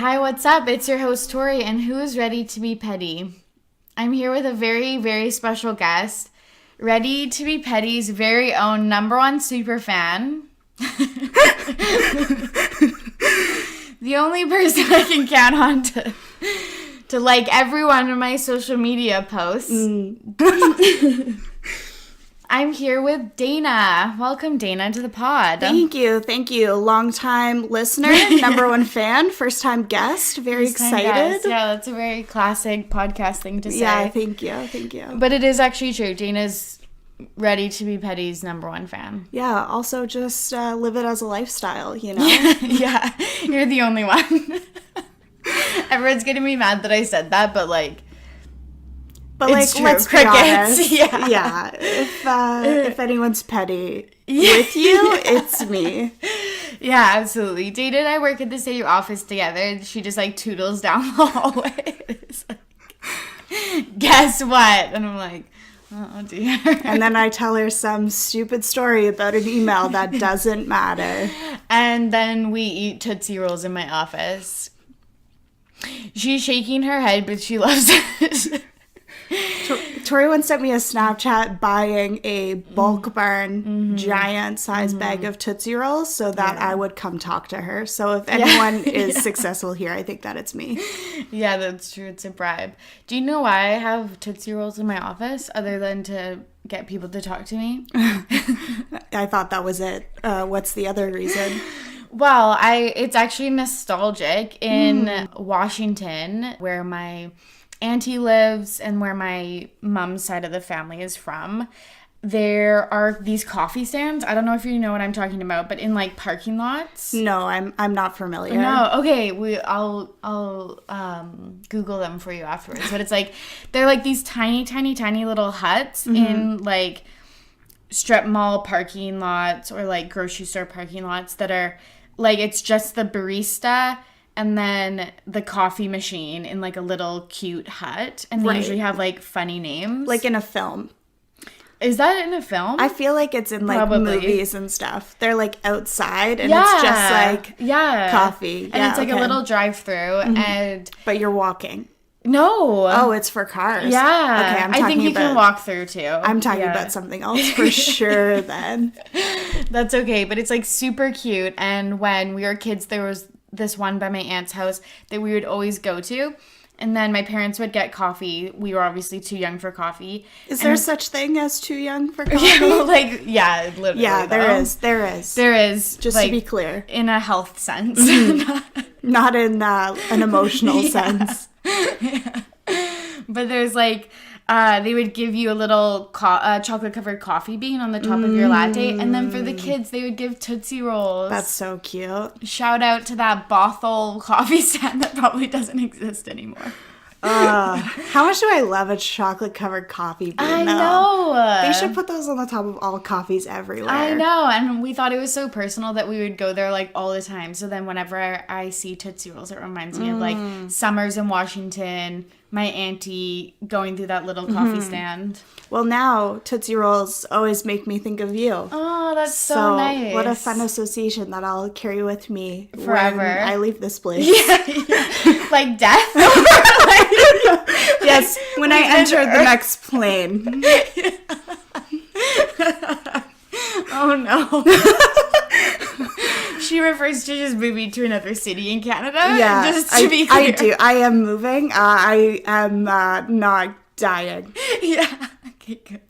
Hi, what's up? It's your host, Torry, and who's ready to be petty? I'm here with a very, very special guest, ready to be petty's very own #1 super fan. The only person I can count on to like every one of my social media posts. I'm here with Dana. Welcome, Dana, to the pod. Thank you. Long-time listener, #1 fan, first-time guest. Very excited. Guest. Yeah, that's a very classic podcast thing to say. Yeah, thank you. But it is actually true. Dana's ready to be petty's #1 fan. Yeah, also just live it as a lifestyle, you know? Yeah, you're the only one. Everyone's going to be mad that I said that, but let's be honest. Yeah. If anyone's petty with you, it's me. Yeah, absolutely. Dana and I work at the same office together, and she just toodles down the hallway. It's guess what? And I'm like, oh dear. And then I tell her some stupid story about an email that doesn't matter. And then we eat Tootsie Rolls in my office. She's shaking her head, but she loves it. Torry once sent me a Snapchat buying a bulk barn giant size bag of Tootsie Rolls so that I would come talk to her. So if anyone is successful here, I think that it's me. Yeah, that's true. It's a bribe. Do you know why I have Tootsie Rolls in my office other than to get people to talk to me? I thought that was it. What's the other reason? Well, it's actually nostalgic. In Washington, where my auntie lives and where my mom's side of the family is from, there are these coffee stands. I don't know if you know what I'm talking about, but in parking lots. No, I'm not familiar. No, okay, I'll Google them for you afterwards. But it's they're these tiny little huts in strip mall parking lots or grocery store parking lots that are it's just the barista and then the coffee machine in a little cute hut. And they usually have funny names. Like in a film. Is that in a film? I feel like it's in movies and stuff. They're outside and it's just coffee. And it's a little drive-through and... But you're walking. No. Oh, it's for cars. Yeah. Okay, I think you can walk through too. I'm talking about something else for sure then. That's okay, but it's super cute. And when we were kids, there was this one by my aunt's house that we would always go to, and then my parents would get coffee. We were obviously too young for coffee. Is there such thing as too young for coffee? Literally. Yeah, there is. Just to be clear, in a health sense, not in an emotional sense. Yeah. But there's they would give you a little chocolate-covered coffee bean on the top of your latte. And then for the kids, they would give Tootsie Rolls. That's so cute. Shout out to that Bothell coffee stand that probably doesn't exist anymore. How much do I love a chocolate-covered coffee bean, I know. They should put those on the top of all coffees everywhere. I know. And we thought it was so personal that we would go there all the time. So then whenever I see Tootsie Rolls, it reminds me of summers in Washington, my auntie going through that little coffee stand. Well, now Tootsie Rolls always make me think of you. Oh, that's so nice. What a fun association that I'll carry with me forever when I leave this place. Yeah. Like death? Yes, when I enter the next plane. Oh, no. She refers to just moving to another city in Canada? Yeah, just to be clear. I do. I am moving. I am not dying. Yeah. Okay, good.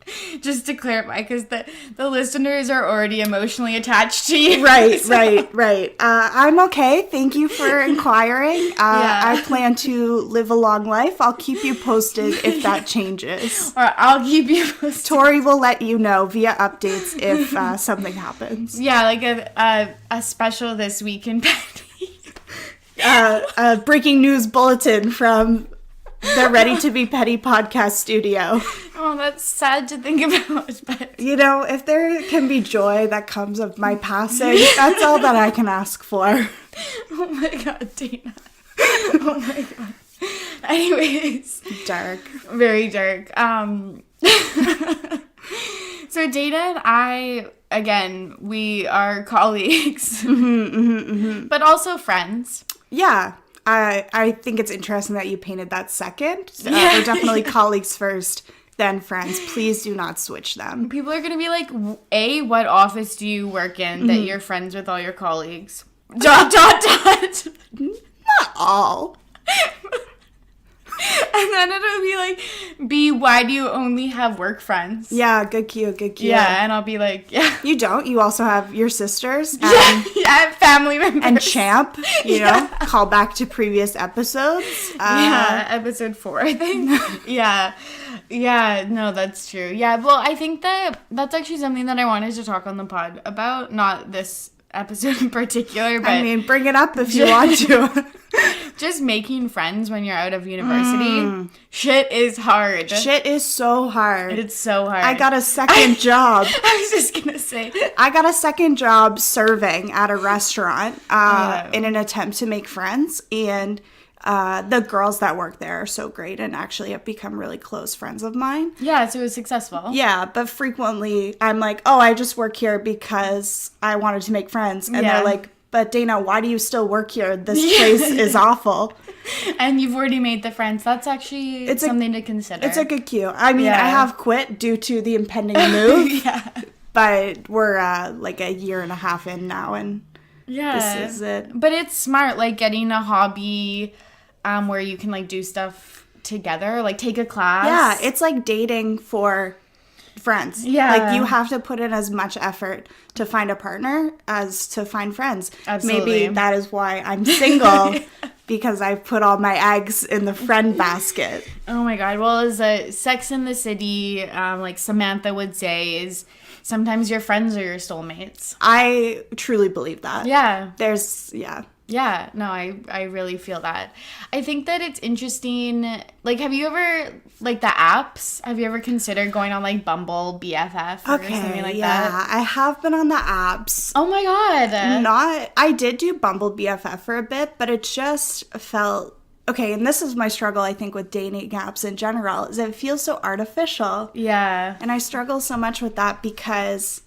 Just to clarify, because the listeners are already emotionally attached to you. Right. I'm okay. Thank you for inquiring. I plan to live a long life. I'll keep you posted if that changes. Or I'll keep you posted. Tori will let you know via updates if something happens. Yeah, a special this week in Petty. A breaking news bulletin from the Ready to Be Petty podcast studio. Oh, that's sad to think about. But if there can be joy that comes of my passing, that's all that I can ask for. Oh my God, Dana. Oh my God. Anyways. Dark. Very dark. So Dana and I, again, we are colleagues. But also friends. Yeah. I think it's interesting that you painted that second. They're definitely colleagues first, then friends. Please do not switch them. People are going to be like, A, what office do you work in that you're friends with all your colleagues? ... Not all. And then it'll be like, B, why do you only have work friends? Yeah, good cue. Yeah, and I'll be like, yeah. You don't. You also have your sisters. Yeah, family members. And Champ, you know, call back to previous episodes. Episode 4, I think. Yeah, no, that's true. Yeah, well, I think that's actually something that I wanted to talk on the pod about, not this episode in particular, but... I mean, bring it up if you want to. Just making friends when you're out of university. Shit is hard. Shit is so hard. It's so hard. I got a second job. I was just going to say. I got a second job serving at a restaurant in an attempt to make friends. And the girls that work there are so great and actually have become really close friends of mine. Yeah, so it was successful. Yeah, but frequently I'm like, oh, I just work here because I wanted to make friends. And they're like, but Dana, why do you still work here? This place is awful. And you've already made the friends. That's actually something to consider. It's a good cue. I mean, I have quit due to the impending move. But we're like a year and a half in now, and this is it. But it's smart, like getting a hobby where you can like do stuff together, like take a class. Yeah, it's like dating for friends. Yeah. Like you have to put in as much effort to find a partner as to find friends. Absolutely. Maybe that is why I'm single, because I've put all my eggs in the friend basket. Oh my God. Well, as a Sex in the City, like Samantha would say, is sometimes your friends are your soulmates. I truly believe that. Yeah. Yeah, no, I really feel that. I think that it's interesting, like, have you ever, like, the apps, have you ever considered going on, like, Bumble, BFF, or something like that? Yeah, I have been on the apps. Oh my God. I did do Bumble BFF for a bit, but it just felt, okay, and this is my struggle, I think, with dating apps in general, is it feels so artificial. Yeah. And I struggle so much with that because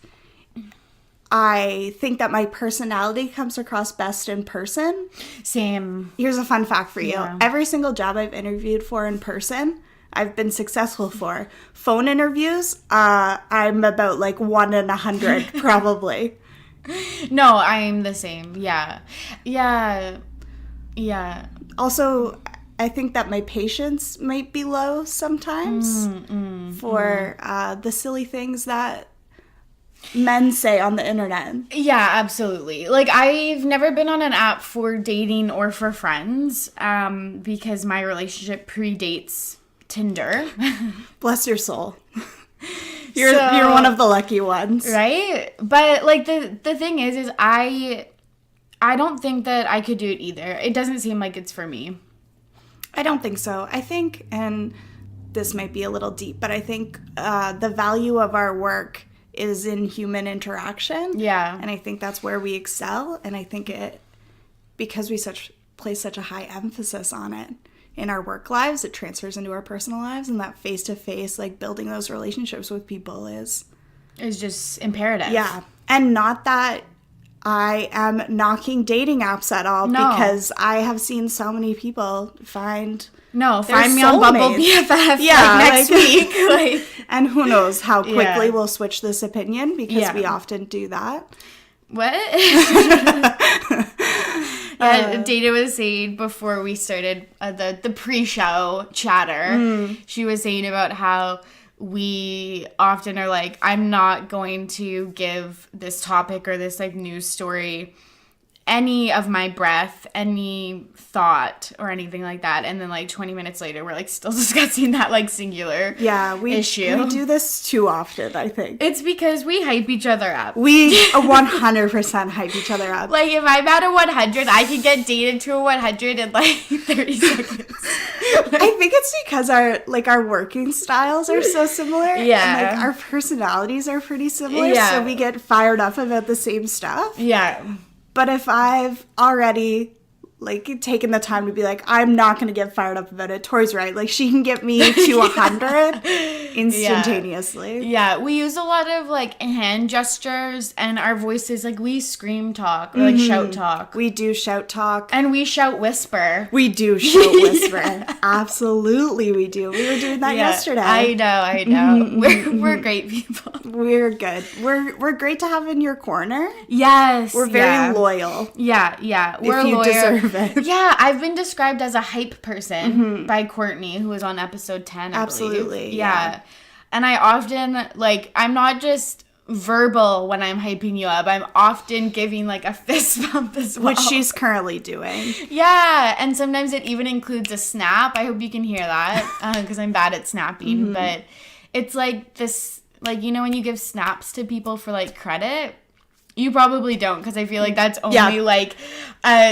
I think that my personality comes across best in person. Same. Here's a fun fact for you. Yeah. Every single job I've interviewed for in person, I've been successful for. Phone interviews, I'm about like 1 in 100 probably. No, I'm the same. Yeah. Also, I think that my patience might be low sometimes for the silly things that men say on the internet. Yeah, absolutely. Like, I've never been on an app for dating or for friends because my relationship predates Tinder. Bless your soul. You're one of the lucky ones. Right? But, like, the thing is I don't think that I could do it either. It doesn't seem like it's for me. I don't think so. I think, and this might be a little deep, but I think the value of our work is in human interaction. Yeah. And I think that's where we excel. And I think because we place such a high emphasis on it in our work lives, it transfers into our personal lives. And that face-to-face, like, building those relationships with people is just imperative. Yeah. And not that I am knocking dating apps at all, because I have seen so many people find me on Bumble BFF next week. Like, and who knows how quickly we'll switch this opinion, because we often do that. What? Dana was saying before we started the pre-show chatter, she was saying about how we often are like, I'm not going to give this topic or this, like, news story any of my breath, any thought, or anything like that. And then, like, 20 minutes later, we're, like, still discussing that, like, singular issue. We do this too often, I think. It's because we hype each other up. We 100% hype each other up. Like, if I'm at a 100, I can get dated to a 100 in, like, 30 seconds. I think it's because our working styles are so similar. Yeah. And, like, our personalities are pretty similar. Yeah. So we get fired up about the same stuff. Yeah. But if I've already like, taken the time to be like, I'm not going to get fired up about it. Tori's right. Like, she can get me to 100 instantaneously. Yeah, we use a lot of, like, hand gestures, and our voices, like, we scream talk, or, like, shout talk. We do shout talk. And we shout whisper. We do shout whisper. Absolutely, we do. We were doing that yesterday. I know. We're great people. We're good. We're great to have in your corner. Yes. We're very loyal. Yeah. We're if you loyal. deserve it. Yeah, I've been described as a hype person by Courtney, who was on episode 10, I Absolutely. believe. Yeah. And I often, like, I'm not just verbal when I'm hyping you up. I'm often giving, like, a fist bump as well. Which she's currently doing. Yeah, and sometimes it even includes a snap. I hope you can hear that, because I'm bad at snapping. But it's like this, like, you know when you give snaps to people for, like, credit? You probably don't, because I feel like that's only, like,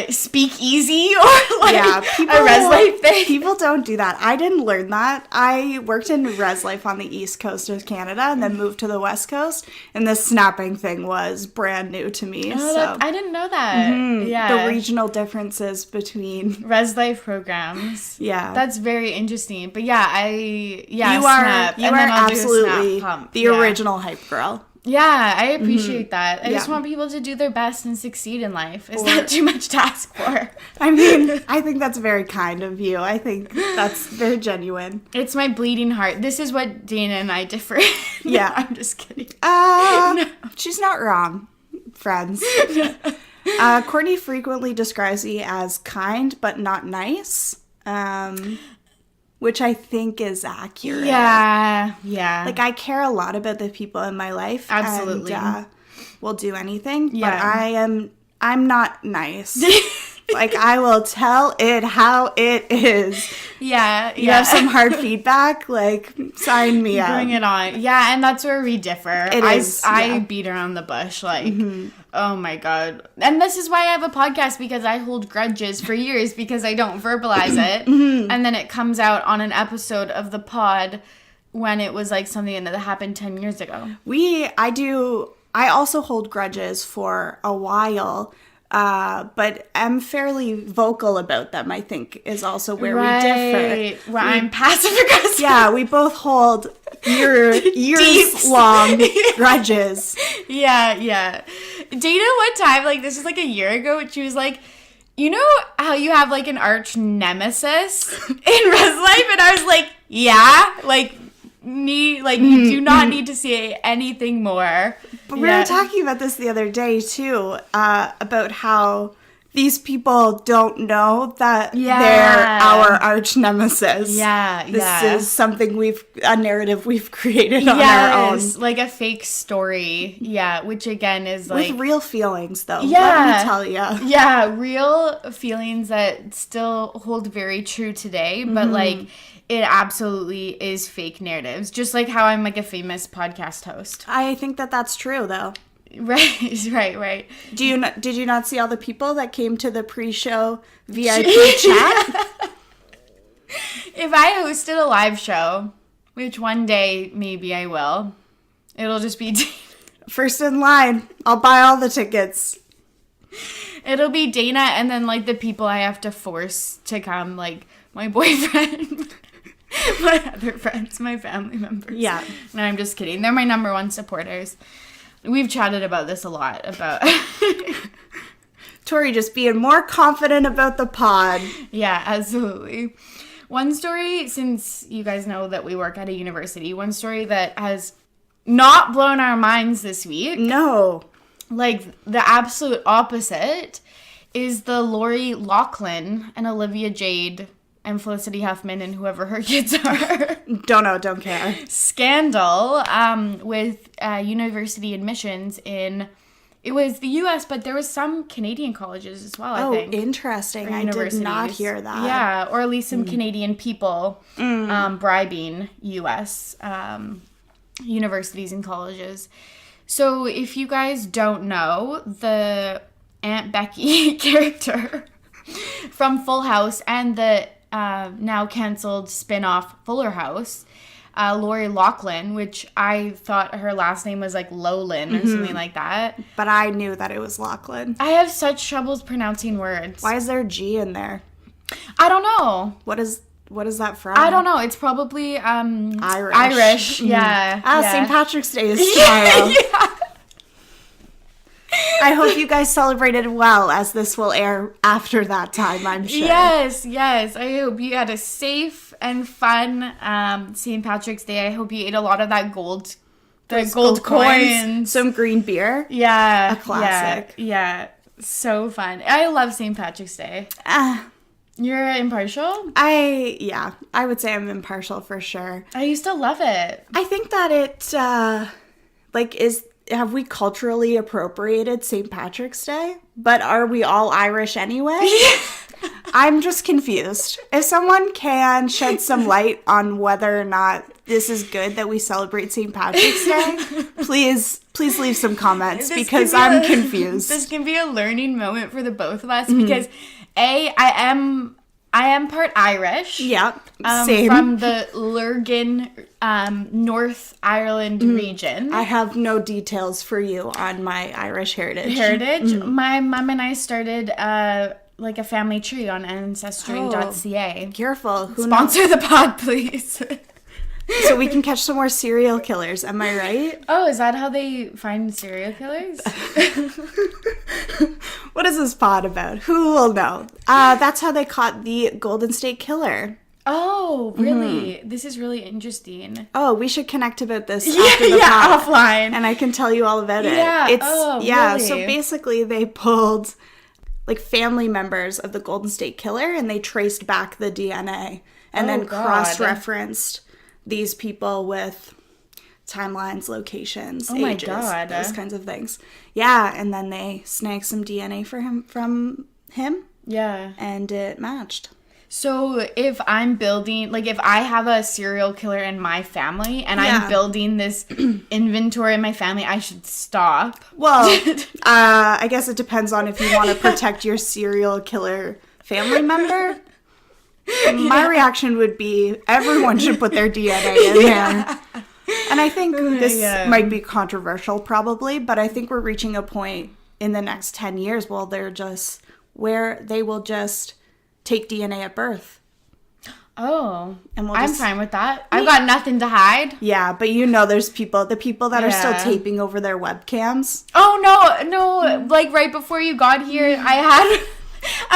speakeasy or, like, a res life thing. People don't do that. I didn't learn that. I worked in res life on the east coast of Canada and then moved to the west coast, and the snapping thing was brand new to me. I didn't know that. Yeah. The regional differences between res life programs. Yeah. That's very interesting. But yeah, you are absolutely the original hype girl. Yeah, I appreciate that. I just want people to do their best and succeed in life. Is that too much to ask for? I mean, I think that's very kind of you. I think that's very genuine. It's my bleeding heart. This is what Dana and I differ. Yeah. I'm just kidding. No. She's not wrong, friends. Courtney frequently describes me as kind but not nice. Which I think is accurate. Yeah. Like, I care a lot about the people in my life. Absolutely. And will do anything. Yeah. But I'm not nice. Like, I will tell it how it is. Yeah. You have some hard feedback? Like, sign me up. Bring it on. Yeah, and that's where we differ. I beat around the bush, like, oh my God. And this is why I have a podcast, because I hold grudges for years because I don't verbalize it. And then it comes out on an episode of the pod when it was, like, something that happened 10 years ago. I also hold grudges for a while. But I'm fairly vocal about them, I think, is also where we differ. Well, I'm passive aggressive. Yeah, we both hold years-long grudges. Yeah. Dana, one time, like, this was like a year ago, she was like, you know how you have, like, an arch nemesis in res life? And I was like, yeah, like, you do not need to say anything more. But we were talking about this the other day too, about how these people don't know that they're our arch nemesis. This is something a narrative we've created on our own. Like a fake story. Yeah, which again is like... With real feelings though, let me tell you. Yeah, real feelings that still hold very true today, but like... It absolutely is fake narratives, just like how I'm, like, a famous podcast host. I think that's true, though. Right. Did you not see all the people that came to the pre-show VIP chat? If I hosted a live show, which one day maybe I will, it'll just be... First in line. I'll buy all the tickets. It'll be Dana and then, like, the people I have to force to come, like, my boyfriend... my other friends, my family members. Yeah. No, I'm just kidding. They're my number one supporters. We've chatted about this a lot, about... Torry just being more confident about the pod. Yeah, absolutely. One story, since you guys know that we work at a university, one story that has not blown our minds this week. No. Like, the absolute opposite is the Lori Loughlin and Olivia Jade... and Felicity Huffman and whoever her kids are. Don't care. Scandal with university admissions in, it was the U.S., but there was some Canadian colleges as well, I think. Oh, interesting. I did not hear that. Yeah, or at least some Canadian people bribing U.S. Universities and colleges. So if you guys don't know, the Aunt Becky character from Full House and the now canceled spin-off Fuller House Lori Loughlin, which I thought her last name was like Lowlin or something like that. But I knew that it was Loughlin. I have such troubles pronouncing words. Why is there a G in there? I don't know. What is that from? I don't know. It's probably Irish. Yeah. St. Patrick's Day is tomorrow. Yeah. I hope you guys celebrated well, as this will air after that time, I'm sure. Yes. I hope you had a safe and fun St. Patrick's Day. I hope you ate a lot of that gold coins. Some green beer. Yeah. A classic. Yeah. So fun. I love St. Patrick's Day. You're impartial? I would say I'm impartial for sure. I used to love it. I think that it, have we culturally appropriated St. Patrick's Day? But are we all Irish anyway? I'm just confused. If someone can shed some light on whether or not this is good that we celebrate St. Patrick's Day, please leave some comments because I'm confused. This can be a learning moment for the both of us because I am part Irish. Yeah, same. From the Lurgan, North Ireland region. I have no details for you on my Irish heritage. My mom and I started like a family tree on ancestry.ca. Careful. Sponsor the pod, please. So we can catch some more serial killers, am I right? Oh, is that how they find serial killers? What is this pod about? Who will know? That's how they caught the Golden State Killer. Oh, really? This is really interesting. Oh, we should connect about this after the pod. Offline. And I can tell you all about it. Yeah, really? So basically they pulled like family members of the Golden State Killer and they traced back the DNA and then cross-referenced these people with timelines, locations, ages, those kinds of things. Yeah, and then they snagged some DNA from him. Yeah. And it matched. So if I'm building, like if I have a serial killer in my family and I'm building this inventory in my family, I should stop. Well, I guess it depends on if you want to protect your serial killer family member. My reaction would be everyone should put their DNA in there. And I think this might be controversial probably, but I think we're reaching a point in the next 10 years where they will just take DNA at birth. Oh, and I'm fine with that. I've got nothing to hide. Yeah, but there's the people that are still taping over their webcams. Oh, no, like right before you got here, I had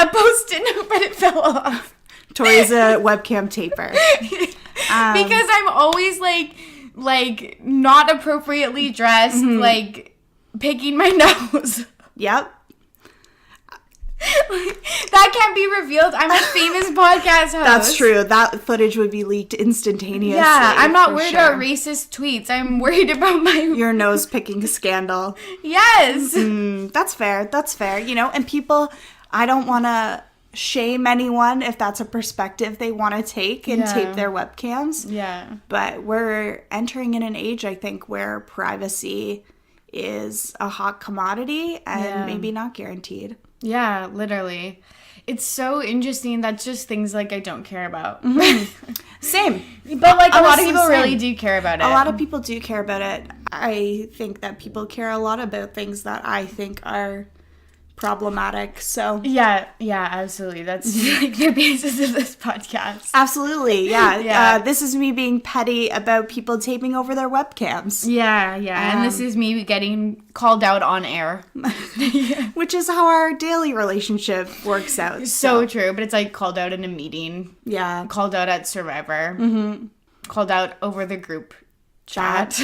a Post-it note, but it fell off. Tori's a webcam taper. Because I'm always like not appropriately dressed, like picking my nose. Yep. That can't be revealed. I'm a famous podcast host. That's true. That footage would be leaked instantaneously. Yeah, I'm not worried about racist tweets. I'm worried about your nose picking scandal. Yes. That's fair. And people, I don't want to shame anyone if that's a perspective they want to take and tape their webcams. Yeah. But we're entering in an age, I think, where privacy is a hot commodity and maybe not guaranteed. Yeah, literally. It's so interesting. That's just things like I don't care about. Same. But like a lot of people really do care about it. A lot of people do care about it. I think that people care a lot about things that I think are problematic. So yeah, absolutely. That's like the basis of this podcast. Absolutely, yeah. This is me being petty about people taping over their webcams. Yeah. And this is me getting called out on air, which is how our daily relationship works out. So true, but it's like called out in a meeting. Yeah, called out at Survivor. Called out over the group chat.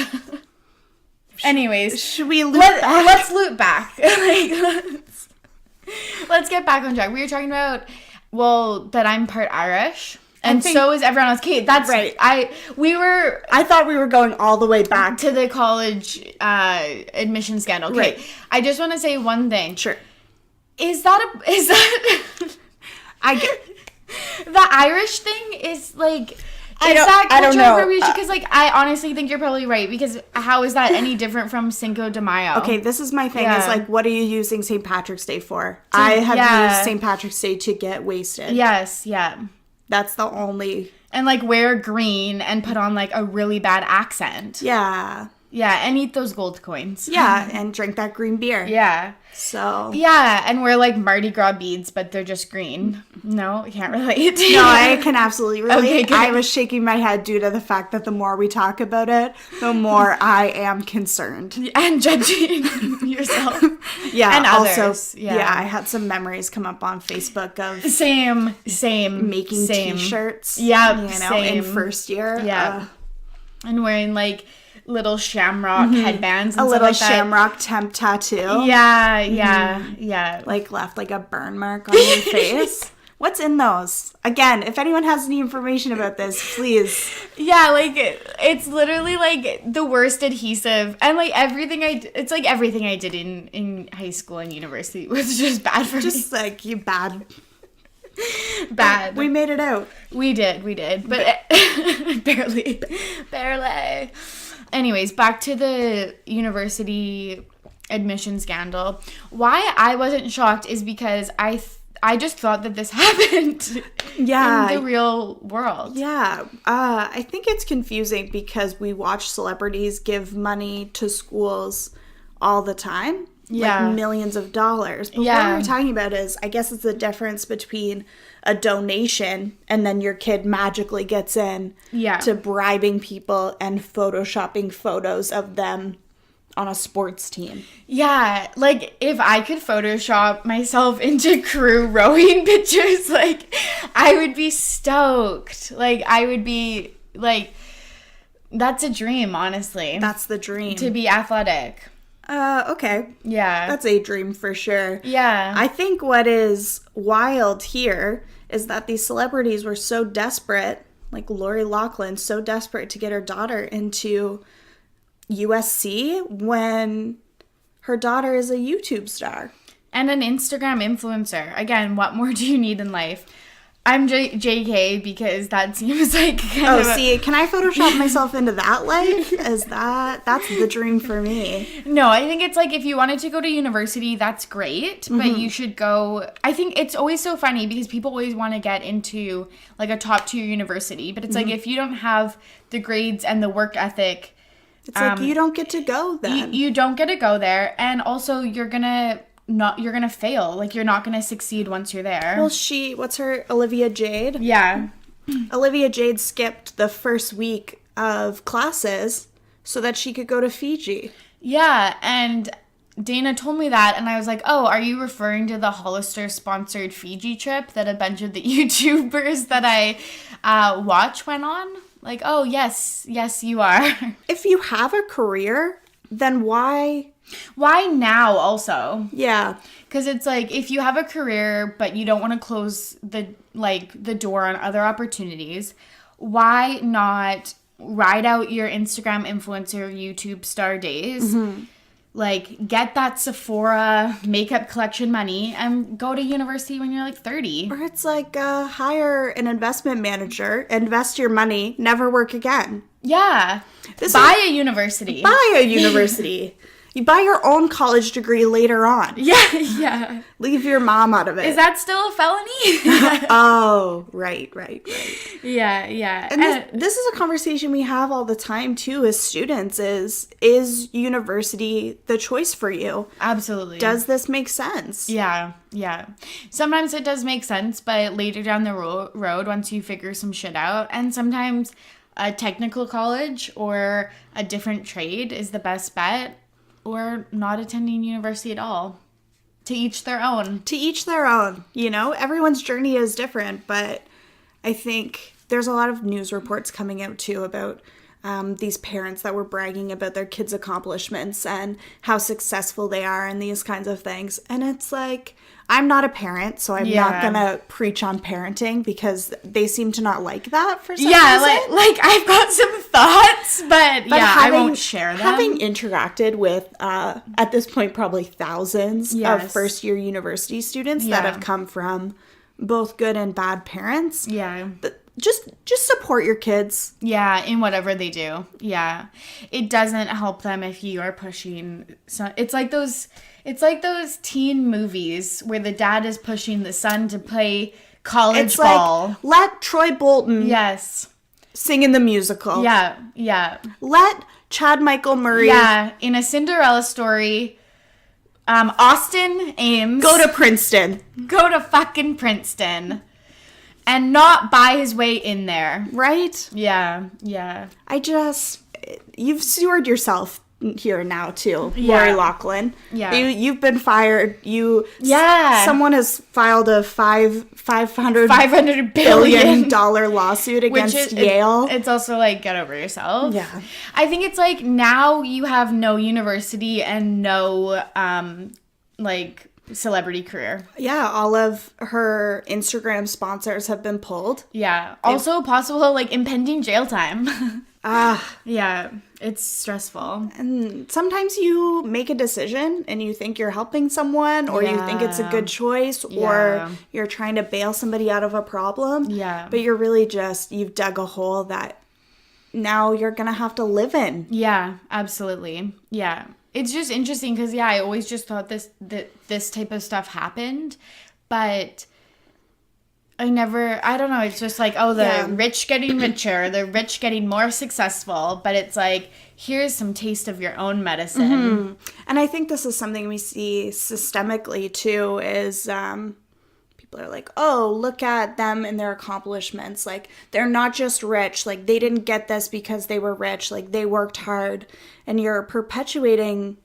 Anyways, should we loop let's loop back. Let's get back on track. We were talking about, that I'm part Irish. And so is everyone else. Okay, that's right. I thought we were going all the way back to the college admission scandal. Okay, right. I just want to say one thing. Sure. Is that I get the Irish thing is like. I don't know. Because, I honestly think you're probably right. Because how is that any different from Cinco de Mayo? Okay, this is my thing. Yeah. Is, what are you using St. Patrick's Day for? I have used St. Patrick's Day to get wasted. Yes, yeah. That's the only... And, like, wear green and put on, like, a really bad accent. Yeah. Yeah, and eat those gold coins. Yeah, and drink that green beer. Yeah. So... Yeah, and wear, like, Mardi Gras beads, but they're just green. No, I can't relate. No, I can absolutely relate. Okay, I was shaking my head due to the fact that the more we talk about it, the more I am concerned. And judging yourself. Yeah, and also, others. Yeah, I had some memories come up on Facebook of... Same. Making t-shirts. Yeah, in first year. Yeah. And wearing, like... little shamrock headbands and a stuff little like that. shamrock temp tattoo. Yeah. Like left like a burn mark on your face. What's in those? Again, if anyone has any information about this, please. Yeah, like it's literally like the worst adhesive, and like it's like everything I did in high school and university was just bad for me. Just like you bad. Bad. We made it out. We did, but barely. Anyways, back to the university admission scandal. Why I wasn't shocked is because I just thought that this happened in the real world. Yeah. I think it's confusing because we watch celebrities give money to schools all the time. Yeah. Like millions of dollars. But what we're talking about is, I guess it's the difference between a donation and then your kid magically gets in to bribing people and photoshopping photos of them on a sports team. Yeah, like if I could Photoshop myself into crew rowing pictures, like I would be stoked. Like I would be like, that's a dream, honestly. That's the dream. To be athletic. Okay. Yeah. That's a dream for sure. Yeah. I think what is wild here is that these celebrities were so desperate, like Lori Loughlin, so desperate to get her daughter into USC when her daughter is a YouTube star. And an Instagram influencer. Again, what more do you need in life? I'm JK because that seems like can I Photoshop myself into that life? That's the dream for me. No, I think it's like if you wanted to go to university, that's great, but you should go. I think it's always so funny because people always want to get into like a top tier university, but it's like if you don't have the grades and the work ethic, it's like you don't get to go then. You don't get to go there, and also you're gonna fail. Like you're not gonna succeed once you're there. Well, what's her, Olivia Jade? Yeah. Olivia Jade skipped the first week of classes so that she could go to Fiji. Yeah, and Dana told me that, and I was like, oh, are you referring to the Hollister sponsored Fiji trip that a bunch of the YouTubers that I watch went on? Like, oh, yes, you are. If you have a career, then why now also? Yeah. Because it's like, if you have a career, but you don't want to close the door on other opportunities, why not ride out your Instagram influencer, YouTube star days, like get that Sephora makeup collection money and go to university when you're like 30. Or it's like hire an investment manager, invest your money, never work again. Yeah. Buy a university. You buy your own college degree later on. Yeah. Leave your mom out of it. Is that still a felony? Oh, right. Yeah. And this is a conversation we have all the time, too, as students, is university the choice for you? Absolutely. Does this make sense? Yeah. Sometimes it does make sense, but later down the road, once you figure some shit out, and sometimes a technical college or a different trade is the best bet. Or not attending university at all. To each their own. You know, everyone's journey is different, but I think there's a lot of news reports coming out, too, about these parents that were bragging about their kids' accomplishments and how successful they are and these kinds of things. And it's like, I'm not a parent, so I'm not going to preach on parenting because they seem to not like that for some reason. Like I've got some thoughts, but I won't share them. Having interacted with, at this point, probably thousands of first-year university students that have come from both good and bad parents. Yeah. Just support your kids. Yeah, in whatever they do. Yeah. It doesn't help them if you are pushing. So it's like those teen movies where the dad is pushing the son to play college it's ball. Like, let Troy Bolton Yes. sing in the musical. Yeah. Let Chad Michael Murray. Yeah, in a Cinderella story, Austin Ames. Go to Princeton. Go to fucking Princeton. And not buy his way in there. Right? Yeah. You've sewered yourself here now too, Yeah. Lori Loughlin. Yeah. You've been fired. Yeah. Someone has filed a $500 billion lawsuit against Yale. It's also like, get over yourself. Yeah. I think it's like now you have no university and no like celebrity career. Yeah, all of her Instagram sponsors have been pulled. Yeah. Also possible like impending jail time. Ah. Yeah. It's stressful. And sometimes you make a decision and you think you're helping someone or you think it's a good choice or you're trying to bail somebody out of a problem. Yeah. But you're really you've dug a hole that now you're going to have to live in. Yeah, absolutely. Yeah. It's just interesting because, I always just thought this type of stuff happened, but I don't know, it's just like, the rich getting richer, the rich getting more successful, but it's like, here's some taste of your own medicine. Mm-hmm. And I think this is something we see systemically too, is people are like, oh, look at them and their accomplishments. Like, they're not just rich. Like, they didn't get this because they were rich. Like, they worked hard. And you're perpetuating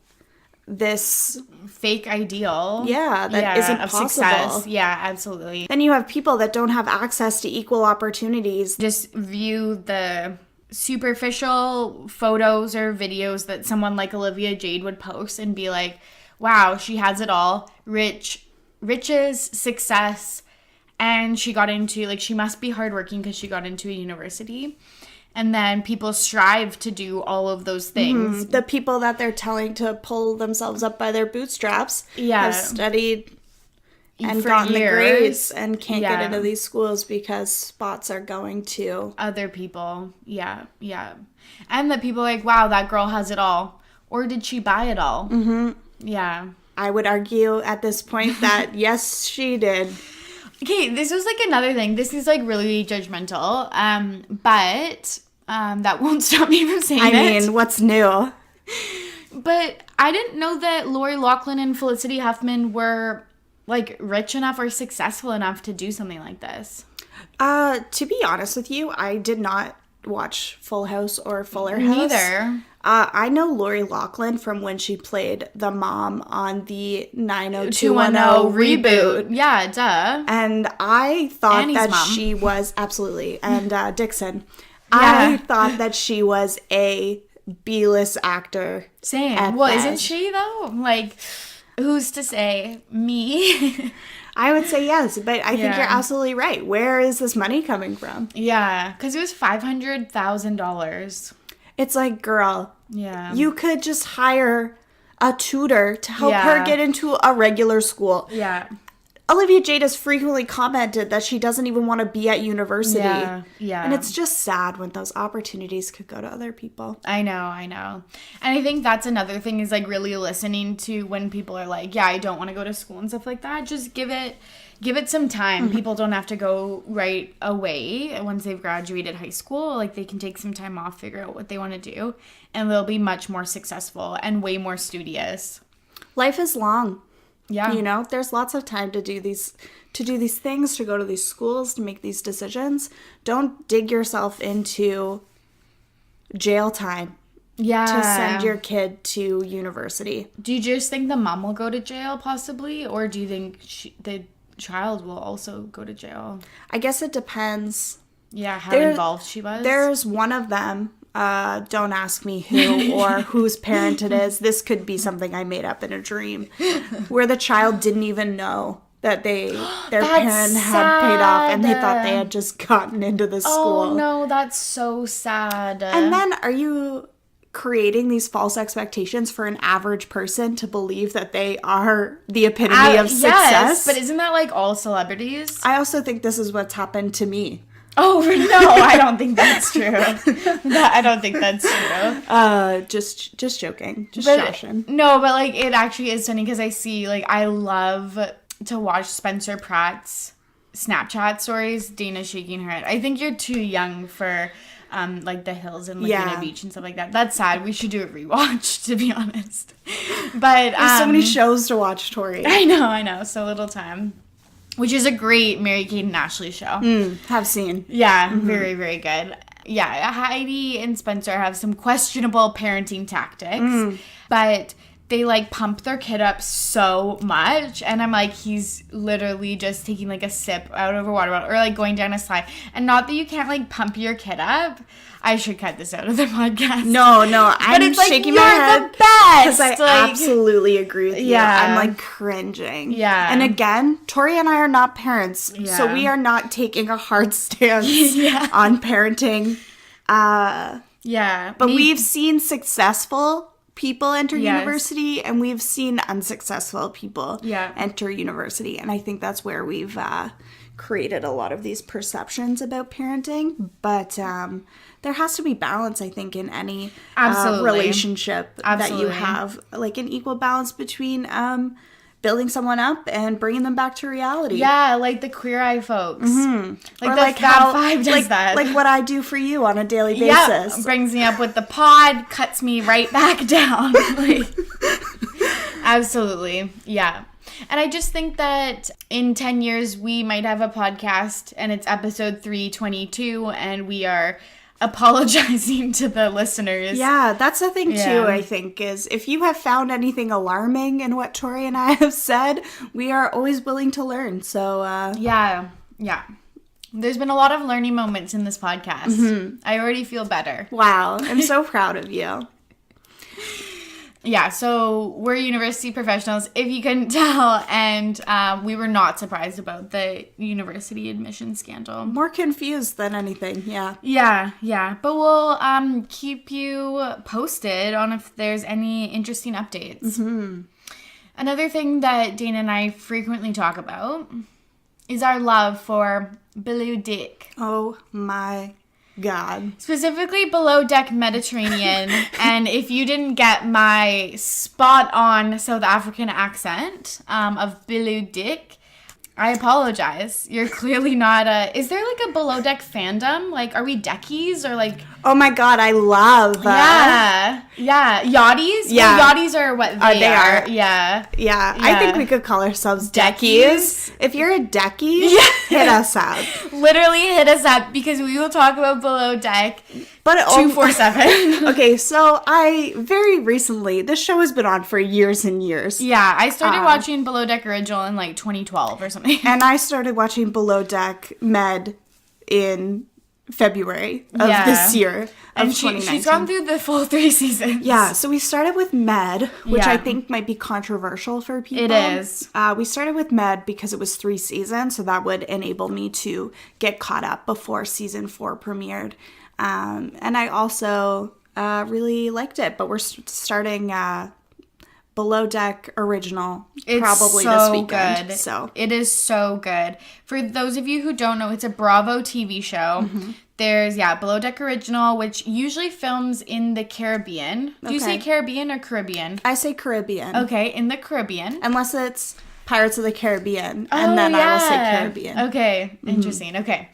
this fake ideal that isn't of possible. Success. Yeah, absolutely. Then you have people that don't have access to equal opportunities. Just view the superficial photos or videos that someone like Olivia Jade would post and be like, wow, she has it all. Riches, success, and she got into, like, she must be hardworking because she got into a university. And then people strive to do all of those things. Mm-hmm. The people that they're telling to pull themselves up by their bootstraps have studied and gotten the grades and can't get into these schools because spots are going to other people. Yeah. And the people like, wow, that girl has it all. Or did she buy it all? Mm-hmm. Yeah. I would argue at this point that, yes, she did. Okay, this was like another thing. This is like really judgmental, but that won't stop me from saying it. I mean, what's new? But I didn't know that Lori Loughlin and Felicity Huffman were like rich enough or successful enough to do something like this. To be honest with you, I did not watch Full House or Fuller House. Neither. I know Lori Loughlin from when she played the mom on the 90210 reboot. Yeah, duh. And I thought Annie's that mom. she was, absolutely, and Dixon. Yeah. I thought that she was a B-list actor. Same. Well, isn't she though? Like, who's to say? Me? I would say yes, but I think you're absolutely right. Where is this money coming from? Yeah, because it was $500,000. It's like, girl, you could just hire a tutor to help her get into a regular school. Yeah. Olivia Jade has frequently commented that she doesn't even want to be at university. Yeah. And it's just sad when those opportunities could go to other people. I know. And I think that's another thing is like really listening to when people are like, I don't want to go to school and stuff like that. Just give it some time. Mm-hmm. People don't have to go right away once they've graduated high school. Like, they can take some time off, figure out what they want to do, and they'll be much more successful and way more studious. Life is long. Yeah. You know, there's lots of time to do these things, to go to these schools, to make these decisions. Don't dig yourself into jail time. Yeah. To send your kid to university. Do you just think the mom will go to jail possibly, or do you think the child will also go to jail? I guess it depends. Yeah, how involved she was. There's one of them. Don't ask me who or whose parent it is. This could be something I made up in a dream, where the child didn't even know that their parent had paid off, and they thought they had just gotten into the school. Oh no, that's so sad. And then, are you creating these false expectations for an average person to believe that they are the epitome of success? Yes, but isn't that like all celebrities? I also think this is what's happened to me. Oh, no, I don't think that's true. I don't think that's true. Just joking. Just joshing. No, but like it actually is funny because I see, like, I love to watch Spencer Pratt's Snapchat stories, Dana's shaking her head. I think you're too young for like the hills and Laguna Beach and stuff like that. That's sad. We should do a rewatch, to be honest. But there's so many shows to watch, Torry. I know. So little time. Which is a great Mary-Kate and Ashley show. Have seen. Yeah, very, very good. Yeah, Heidi and Spencer have some questionable parenting tactics, but they like pump their kid up so much, and I'm like, he's literally just taking like a sip out of a water bottle or like going down a slide. And not that you can't like pump your kid up. I should cut this out of the podcast. No, I'm shaking my head. You're the best. Because I absolutely agree with you. Yeah. I'm like cringing. Yeah. And again, Torry and I are not parents, so we are not taking a hard stance on parenting. But we've seen successful people enter university, and we've seen unsuccessful people enter university. And I think that's where we've created a lot of these perceptions about parenting. But there has to be balance, I think, in any relationship that you have. Like an equal balance between building someone up and bringing them back to reality. Yeah, like the Queer Eye folks. Like or the like Fab Five does that. Like what I do for you on a daily basis. Yeah, brings me up with the pod, cuts me right back down. Like, absolutely, yeah. And I just think that in 10 years, we might have a podcast, and it's episode 322, and we are apologizing to the listeners. Yeah, that's the thing too, I think, is if you have found anything alarming in what Torry and I have said, we are always willing to learn. So yeah. There's been a lot of learning moments in this podcast. I already feel better. Wow, I'm so proud of you. Yeah, so we're university professionals, if you couldn't tell, and we were not surprised about the university admission scandal. More confused than anything, yeah. Yeah, but we'll keep you posted on if there's any interesting updates. Another thing that Dana and I frequently talk about is our love for Below Deck. Oh my God. Specifically Below Deck Mediterranean. And if you didn't get my spot on South African accent of Below Deck, I apologize. You're clearly not is there like a Below Deck fandom? Like, are we deckies or like... Oh my God, I love Yeah. Yachties? Yeah. Well, yachties are what they are. Yeah. I think we could call ourselves deckies. If you're a decky, hit us up. Literally hit us up, because we will talk about Below Deck but 247. Okay, so I very recently, this show has been on for years and years. Yeah, I started watching Below Deck Original in like 2012 or something. And I started watching Below Deck Med in February of this year. And she's gone through the full 3 seasons. Yeah, so we started with Med, which I think might be controversial for people. It is. We started with Med because it was 3 seasons, so that would enable me to get caught up before season 4 premiered. And I also really liked it, but we're starting Below Deck Original probably this weekend. Good. So it is so good. For those of you who don't know, it's a Bravo TV show. There's Below Deck Original, which usually films in the Caribbean. Do you say Caribbean or Caribbean? I say Caribbean. Okay, in the Caribbean. Unless it's Pirates of the Caribbean, and then I will say Caribbean. Okay, interesting. Okay.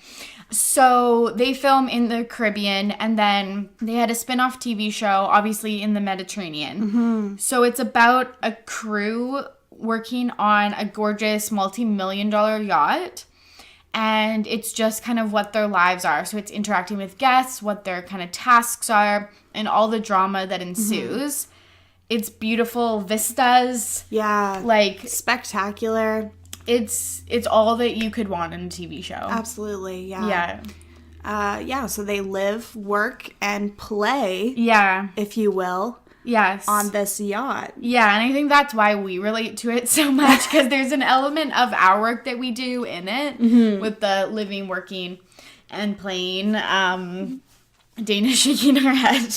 So they film in the Caribbean, and then they had a spin-off TV show, obviously in the Mediterranean. So it's about a crew working on a gorgeous multi-million-dollar yacht, and it's just kind of what their lives are. So it's interacting with guests, what their kind of tasks are, and all the drama that ensues. It's beautiful vistas. Yeah. Like, spectacular. It's all that you could want in a TV show. Absolutely, yeah. So they live, work, and play, if you will, on this yacht. Yeah, and I think that's why we relate to it so much, because there's an element of our work that we do in it, with the living, working, and playing. Dana shaking her head.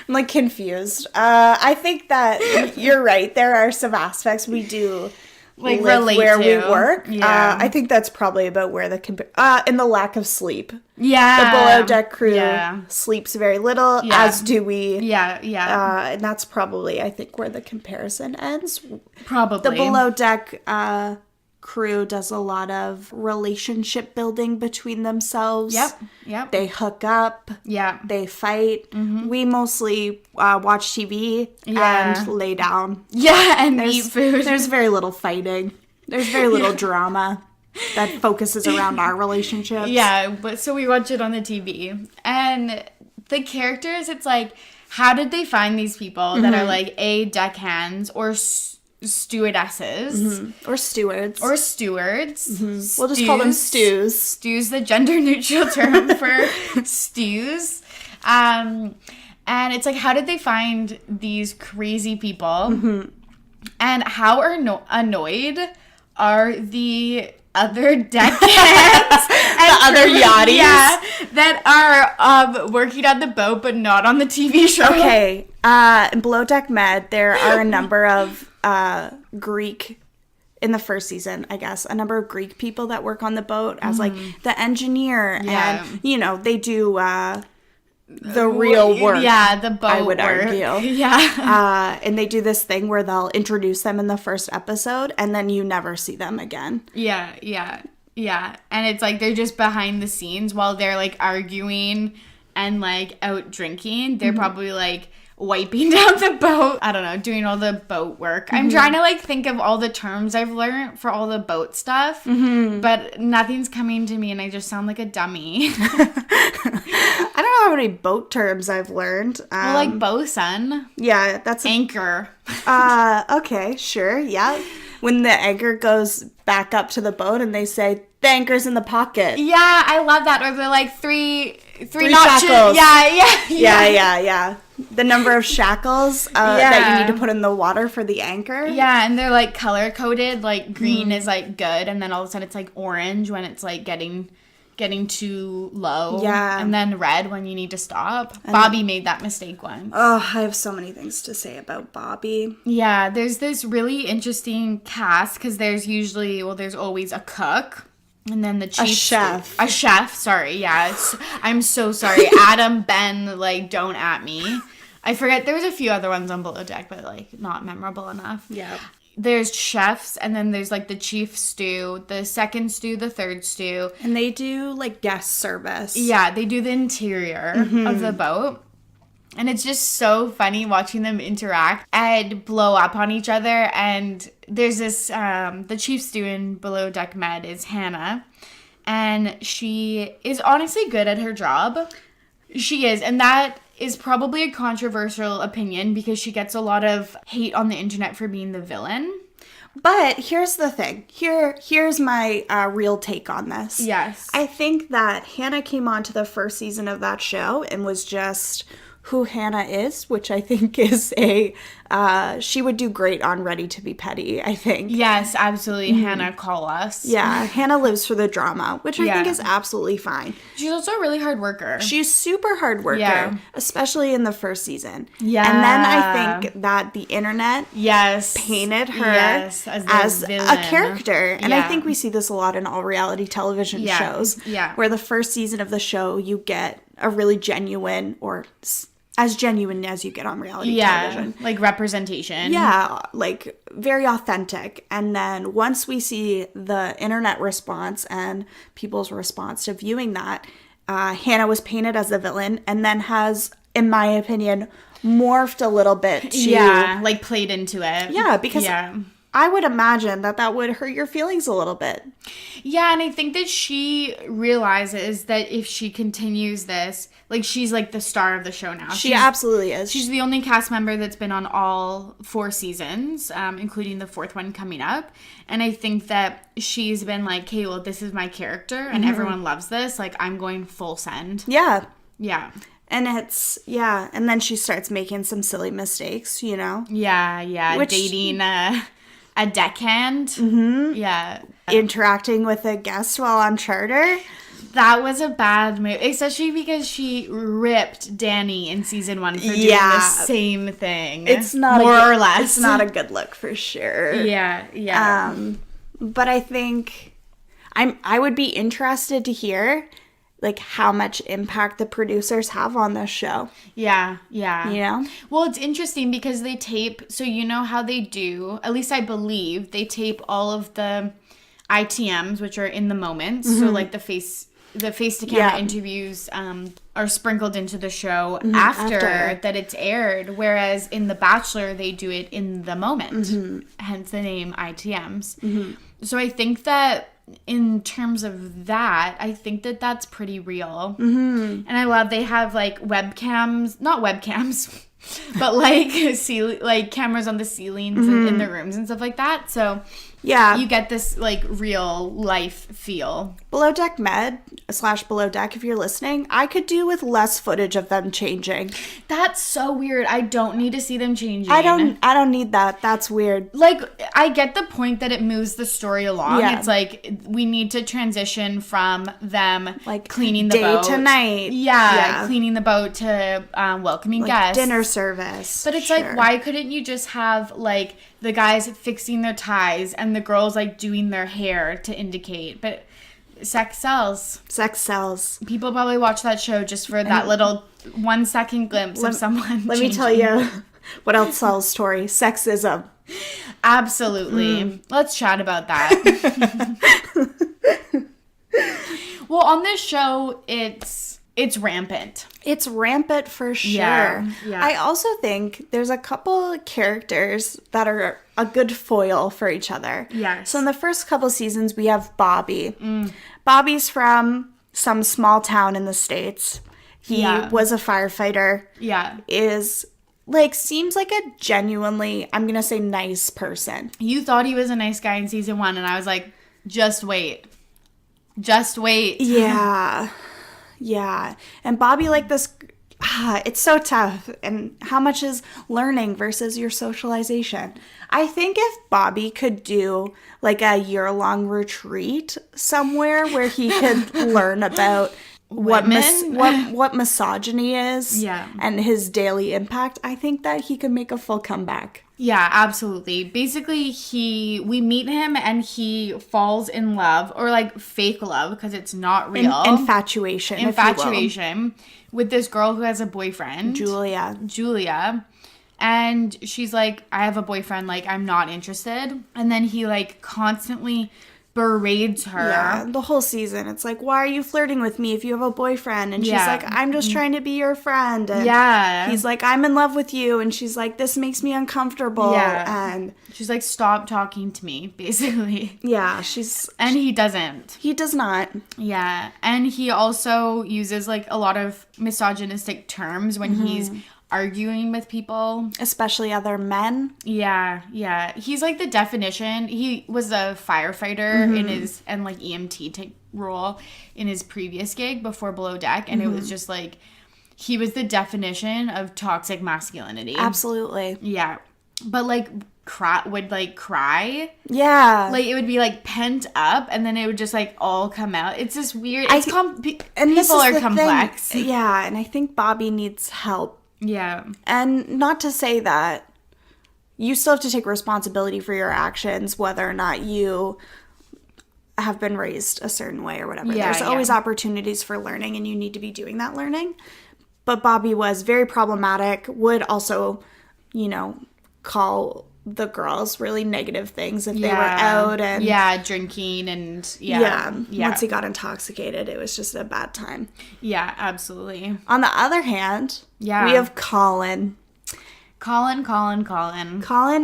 I'm like confused. I think that you're right. There are some aspects we do like relate where we work. I think that's probably about where in the lack of sleep. The Below Deck crew sleeps very little, as do we. And that's probably, I think, where the comparison ends. Probably. The Below Deck crew does a lot of relationship building between themselves. Yep. They hook up. Yeah. They fight. We mostly watch TV and lay down. Yeah, and eat food. There's very little fighting. There's very little drama that focuses around our relationships. Yeah, but so we watch it on the TV. And the characters, it's like, how did they find these people that are like deckhands or stewardesses or stewards or stewards? We'll just call them stews. Stews, the gender neutral term for stews. And it's like, how did they find these crazy people? And how annoyed are the other deckhands the other yachties that are working on the boat but not on the TV show? Okay, in Below Deck Med, there are a number of Greek, in the first season, I guess, a number of Greek people that work on the boat as like the engineer, and you know, they do the real work. Yeah, the boat I would work. argue. Yeah. And they do this thing where they'll introduce them in the first episode and then you never see them again. Yeah. And it's like they're just behind the scenes while they're like arguing and like out drinking. They're probably like wiping down the boat. I don't know, doing all the boat work. I'm trying to like think of all the terms I've learned for all the boat stuff, but nothing's coming to me and I just sound like a dummy. I don't know how many boat terms I've learned. Well, like bosun. Yeah, that's anchor. Okay, sure, yeah. When the anchor goes back up to the boat and they say, the anchor's in the pocket. Yeah, I love that. Or they're like three shackles. Yeah. The number of shackles that you need to put in the water for the anchor. Yeah, and they're like color coded. Like green is like good, and then all of a sudden it's like orange when it's like getting too low. Yeah. And then red when you need to stop. And Bobby made that mistake once. Oh, I have so many things to say about Bobby. Yeah, there's this really interesting cast because there's always a cook. And then the chief... A chef, sorry, yeah. I'm so sorry. Adam, Ben, like, don't at me. I forget, there was a few other ones on Below Deck, but, like, not memorable enough. Yeah. There's chefs, and then there's, like, the chief stew, the second stew, the third stew. And they do, like, guest service. Yeah, they do the interior of the boat. And it's just so funny watching them interact and blow up on each other. And there's this, the chief stew in Below Deck Med is Hannah. And she is honestly good at her job. She is. And that is probably a controversial opinion because she gets a lot of hate on the internet for being the villain. But here's the thing. Here's my real take on this. Yes. I think that Hannah came onto the first season of that show and was just who Hannah is, which I think is she would do great on Ready to Be Petty, I think. Yes, absolutely. Hannah, call us. Yeah, Hannah lives for the drama, which I think is absolutely fine. She's also a really hard worker. She's super hard worker, especially in the first season. Yeah. And then I think that the internet painted her as a character. And I think we see this a lot in all reality television shows, where the first season of the show, you get a really genuine or as genuine as you get on reality television. Like representation. Yeah, like very authentic. And then once we see the internet response and people's response to viewing that, Hannah was painted as the villain and then has, in my opinion, morphed a little bit to... Yeah, like played into it. Yeah, because... I would imagine that would hurt your feelings a little bit. Yeah, and I think that she realizes that if she continues this, like, she's, like, the star of the show now. She absolutely is. She's the only cast member that's been on all 4 seasons, including the 4th one coming up. And I think that she's been like, okay, well, this is my character, and everyone loves this. Like, I'm going full send. Yeah. Yeah. And it's, and then she starts making some silly mistakes, you know? Yeah. Which, dating a deckhand. Mm-hmm. Yeah. Interacting with a guest while on charter. That was a bad move, especially because she ripped Danny in season 1 for doing the same thing. It's not more or less. It's not a good look for sure. Yeah. But I think I would be interested to hear like how much impact the producers have on this show. Yeah. You know? Well, it's interesting because they tape, so you know how they do, at least I believe, they tape all of the ITMs, which are in the moment. So like the face to camera interviews are sprinkled into the show after that it's aired, whereas in The Bachelor they do it in the moment, hence the name ITMs. So I think that in terms of that, I think that that's pretty real. And I love they have like not webcams but like cameras on the ceilings in the rooms and stuff like that. So yeah, you get this like real life feel. Below Deck Med / Below Deck, if you're listening, I could do with less footage of them changing. That's so weird. I don't need to see them changing. I don't need that. That's weird. Like, I get the point that it moves the story along. Yeah. It's like we need to transition from them like cleaning the boat to night. Yeah, cleaning the boat to welcoming guests, dinner service. But it's like, why couldn't you just have like the guys fixing their ties and the girls like doing their hair to indicate? But sex sells. Sex sells. People probably watch that show just for that little 1 second glimpse of someone Let me tell you what else sells, Torry. Sexism. Absolutely. Let's chat about that. Well, on this show, it's rampant. It's rampant for sure. Yeah. I also think there's a couple characters that are a good foil for each other. Yes. So in the first couple seasons, we have Bobby. Bobby's from some small town in the States. He was a firefighter. Yeah. Seems like a genuinely, I'm going to say, nice person. You thought he was a nice guy in season 1, and I was like, just wait. Just wait. Yeah. Yeah. And Bobby, like this, it's so tough. And how much is learning versus your socialization? I think if Bobby could do like a year-long retreat somewhere where he could learn about what misogyny is and his daily impact, I think that he could make a full comeback. Yeah, absolutely. Basically, we meet him and he falls in love, or like fake love because it's not real. Infatuation with this girl who has a boyfriend. Julia. And she's like, I have a boyfriend, like, I'm not interested. And then he like constantly berates her. Yeah, the whole season. It's like, why are you flirting with me if you have a boyfriend? And she's like, I'm just trying to be your friend. And he's like, I'm in love with you. And she's like, this makes me uncomfortable. Yeah. And she's like, stop talking to me, basically. Yeah, and he doesn't. He does not. Yeah. And he also uses like a lot of misogynistic terms when he's arguing with people, especially other men. Yeah. He's like the definition. He was a firefighter in his and like EMT type role in his previous gig before Below Deck, and it was just like he was the definition of toxic masculinity. Absolutely. Yeah, but like cry. Yeah, like it would be like pent up, and then it would just like all come out. It's just weird. People are complex. Thing. Yeah, and I think Bobby needs help. Yeah. And not to say that you still have to take responsibility for your actions, whether or not you have been raised a certain way or whatever. Yeah, there's always opportunities for learning, and you need to be doing that learning. But Bobby was very problematic, would also, call the girls really negative things if they were out. And drinking and once he got intoxicated, it was just a bad time. Yeah, absolutely. On the other hand, we have Colin. Colin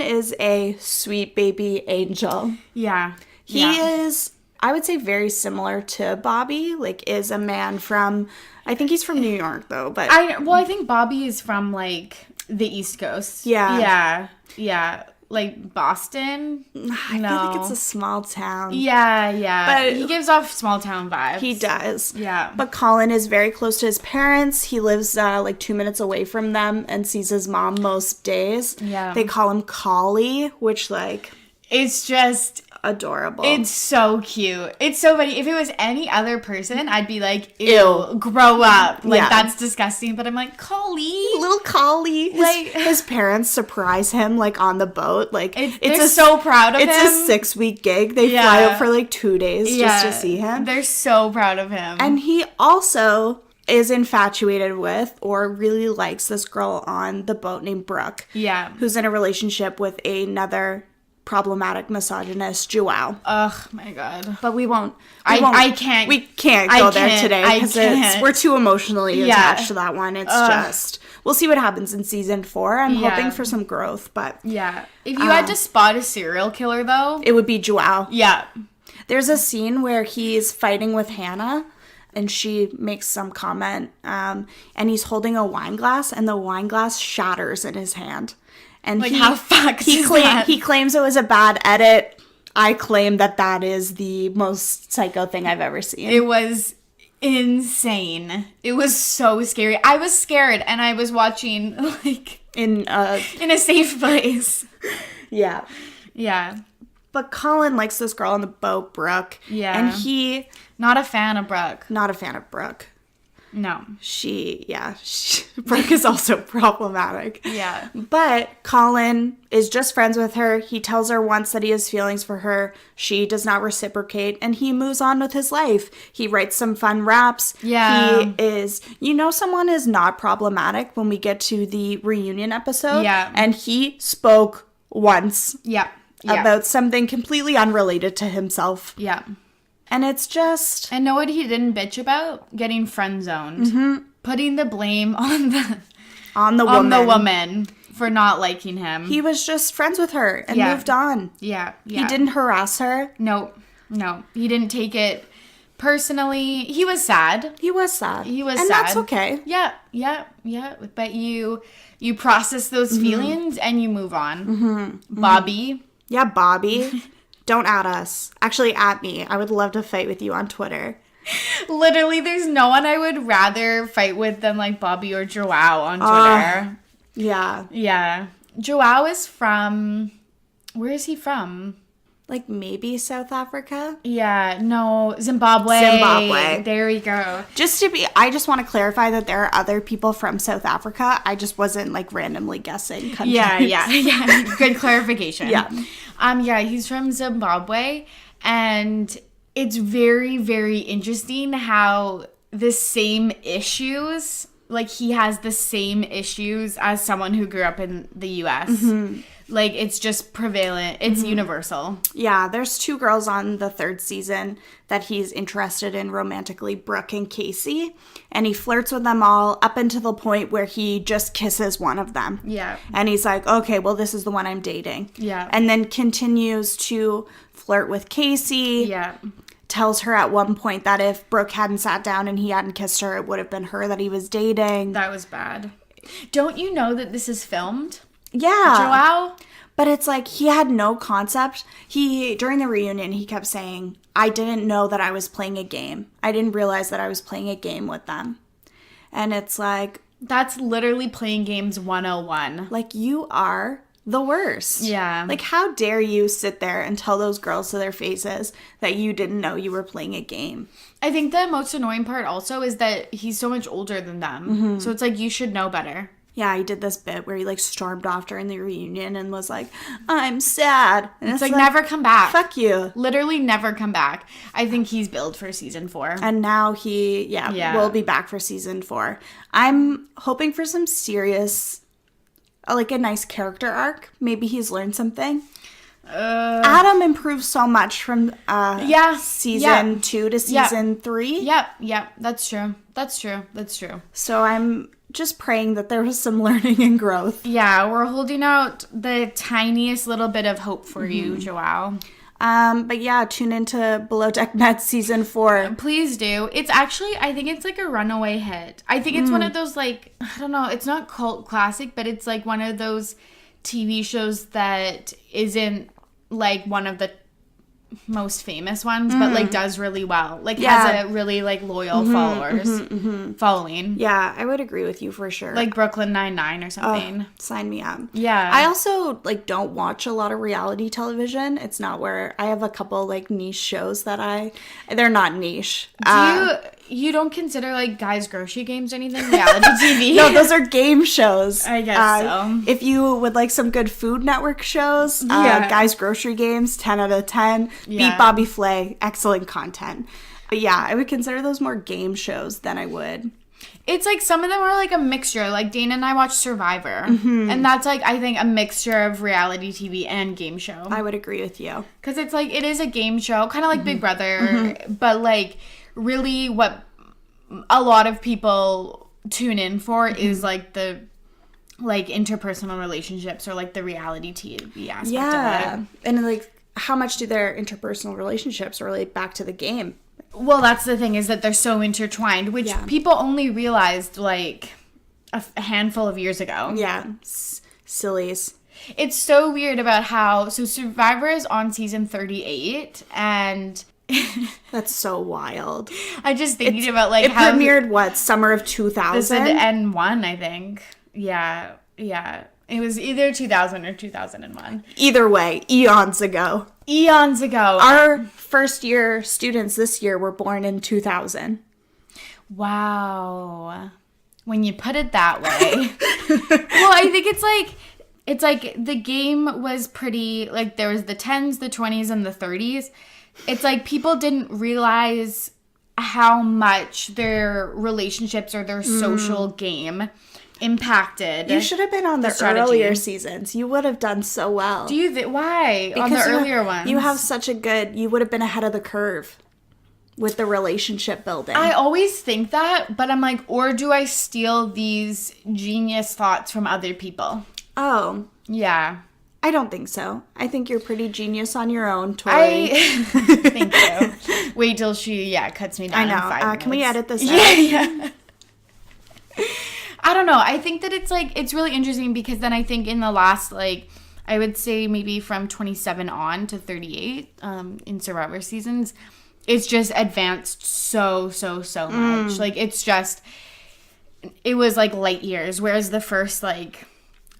is a sweet baby angel. Yeah. He is, I would say, very similar to Bobby. Like, is a man from, I think he's from New York, though. But I think Bobby is from, like, the East Coast. Yeah. Yeah. Like Boston? I feel like it's a small town. Yeah. But he gives off small town vibes. He does. Yeah. But Colin is very close to his parents. He lives like 2 minutes away from them and sees his mom most days. Yeah. They call him Collie, which like... It's just... adorable. It's so cute. It's so funny. If it was any other person, I'd be like, ew, grow up. Like, that's disgusting. But I'm like, Collie. Little Collie. His parents surprise him, like, on the boat. Like, they're so proud of him. It's a 6-week gig. They fly out for, like, 2 days just to see him. They're so proud of him. And he also is infatuated with or really likes this girl on the boat named Brooke. Yeah. Who's in a relationship with another problematic misogynist Joao. Ugh, my God. But we can't I go there can't. today because we're too emotionally attached to that one. It's just, we'll see what happens in season 4. I'm hoping for some growth, but. Yeah. If you had to spot a serial killer, though. It would be Joao. Yeah. There's a scene where he's fighting with Hannah and she makes some comment and he's holding a wine glass and the wine glass shatters in his hand. And like, how fucked is that? He claims it was a bad edit. I claim that is the most psycho thing I've ever seen. It was insane. It was so scary. I was scared and I was watching like in a safe place. Yeah. Yeah. But Colin likes this girl on the boat, Brooke. Yeah. And not a fan of Brooke. Not a fan of Brooke. No. Brooke is also problematic. Yeah. But Colin is just friends with her. He tells her once that he has feelings for her. She does not reciprocate, and he moves on with his life. He writes some fun raps. Yeah. He is, someone is not problematic when we get to the reunion episode. Yeah. And he spoke once. Yeah. About something completely unrelated to himself. Yeah. And it's just... And know what he didn't bitch about? Getting friend-zoned. Mm-hmm. Putting the blame on the woman for not liking him. He was just friends with her and moved on. Yeah. He didn't harass her. No. He didn't take it personally. He was sad. And that's okay. Yeah. But you process those feelings and you move on. Mm-hmm. Bobby. Yeah, Bobby. Don't at us. Actually, at me. I would love to fight with you on Twitter. Literally, there's no one I would rather fight with than, like, Bobby or Joao on Twitter. Yeah. Yeah. Joao is from... Where is he from? Like, maybe South Africa? Yeah. No. Zimbabwe. There we go. I just want to clarify that there are other people from South Africa. I just wasn't, like, randomly guessing countries. Yeah. Good clarification. Yeah. He's from Zimbabwe, and it's very, very interesting how the same issues, like, he has the same issues as someone who grew up in the U.S. Mm-hmm. Like, it's just prevalent. It's universal. Yeah, there's 2 girls on the 3rd season that he's interested in romantically, Brooke and Casey. And he flirts with them all up until the point where he just kisses one of them. Yeah. And he's like, okay, well, this is the one I'm dating. Yeah. And then continues to flirt with Casey. Yeah. Tells her at one point that if Brooke hadn't sat down and he hadn't kissed her, it would have been her that he was dating. That was bad. Don't you know that this is filmed? Yeah. Joao? But it's like, he had no concept. During the reunion, he kept saying, I didn't know that I was playing a game. I didn't realize that I was playing a game with them. And it's like... That's literally playing games 101. Like, you are the worst. Yeah. Like, how dare you sit there and tell those girls to their faces that you didn't know you were playing a game? I think the most annoying part also is that he's so much older than them. Mm-hmm. So it's like, you should know better. Yeah, he did this bit where he, like, stormed off during the reunion and was like, I'm sad. And it's like, never come back. Fuck you. Literally never come back. I think he's billed for season 4. And now he, will be back for season 4. I'm hoping for some serious, like, a nice character arc. Maybe he's learned something. Adam improved so much from season 2 to season 3. Yep. That's true. So I'm just praying that there was some learning and growth. Yeah, we're holding out the tiniest little bit of hope for you, Joao. But yeah, tune into Below Deck Med season 4. Please do. It's actually, I think it's like a runaway hit. I think it's one of those, like, I don't know, it's not cult classic, but it's like one of those TV shows that isn't like one of the most famous ones, but like does really well. Like has a really like loyal following. Yeah, I would agree with you for sure. Like Brooklyn Nine-Nine or something. Sign me up. Yeah. I also like don't watch a lot of reality television. It's not where I have a couple like niche shows that they're not niche. You don't consider like Guys Grocery Games or anything reality TV? No, those are game shows. I guess so. If you would like some good Food Network shows, Guys Grocery Games, 10 out of 10. Yeah. Beat Bobby Flay, excellent content. But yeah, I would consider those more game shows than I would It's like some of them are like a mixture. Like Dana and I watch Survivor. And that's like, I think, a mixture of reality TV and game show. I would agree with you. Because it's like, it is a game show, kind of like Big Brother. But like, really what a lot of people tune in for is like the like interpersonal relationships or like the reality TV aspect of it. And like, how much do their interpersonal relationships relate back to the game? Well, that's the thing, is that they're so intertwined, which people only realized like a handful of years ago. Yeah, sillies. It's so weird about how, so Survivor is on season 38, and that's so wild. I just thinking about like it how premiered what, summer of 2000? This would end one, I think. Yeah. It was either 2000 or 2001. Either way, eons ago. Our first year students this year were born in 2000. Wow. When you put it that way. Well, I think it's like the game was pretty, like there was the 10s, the 20s, and the 30s. It's like people didn't realize how much their relationships or their social game impacted. You should have been on the earlier seasons. You would have done so well. Do you why? Because on the earlier ones? You have such a good, you would have been ahead of the curve with the relationship building. I always think that, but I'm like, or do I steal these genius thoughts from other people? Oh. Yeah. I don't think so. I think you're pretty genius on your own, Torry. Thank you. Wait till she, cuts me down. I know. In 5 minutes. Can we edit this out? Yeah. I don't know. I think that it's like, it's really interesting because then I think in the last, like, I would say maybe from 27 on to 38 in Survivor seasons, it's just advanced so much. Like, it's just, it was like light years, whereas the first, like,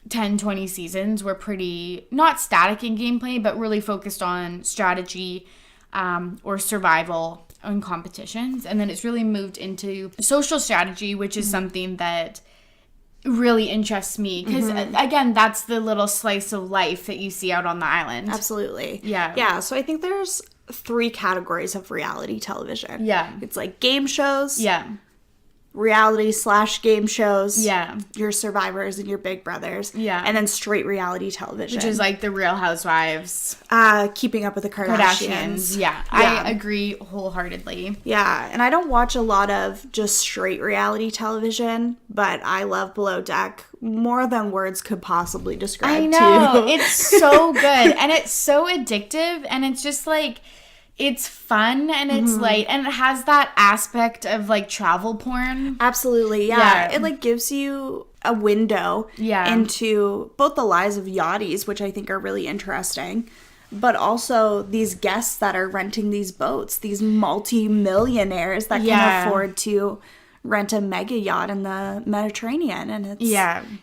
10, 20 seasons were pretty, not static in gameplay, but really focused on strategy or survival and competitions. And then it's really moved into social strategy, which is something that really interests me because again, that's the little slice of life that you see out on the island. Absolutely. Yeah. So I think there's 3 categories of reality television. Yeah. It's like game shows. Yeah. Reality/game shows. Yeah. Your Survivors and your Big Brothers. Yeah. And then straight reality television. Which is like the Real Housewives. Keeping Up with the Kardashians. Yeah. I agree wholeheartedly. Yeah. And I don't watch a lot of just straight reality television, but I love Below Deck more than words could possibly describe. I know. It's so good. And it's so addictive. And it's just like, it's fun and it's light and it has that aspect of like travel porn. Absolutely, yeah. It like gives you a window into both the lives of yachties, which I think are really interesting, but also these guests that are renting these boats, these multi-millionaires that can afford to rent a mega yacht in the Mediterranean, and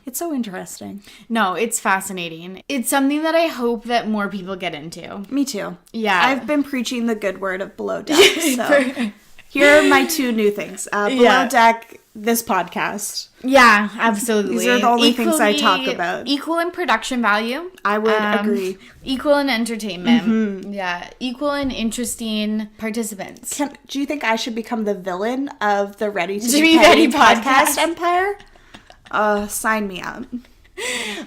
it's so interesting. No, it's fascinating. It's something that I hope that more people get into. Me too. Yeah. I've been preaching the good word of Below Deck, so here are my 2 new things. Below Deck, this podcast. Yeah, absolutely. These are the only things I talk about. Equal in production value. I would agree. Equal in entertainment. Yeah. Equal in interesting participants. Do you think I should become the villain of the Ready to Be Petty podcast empire? Sign me up.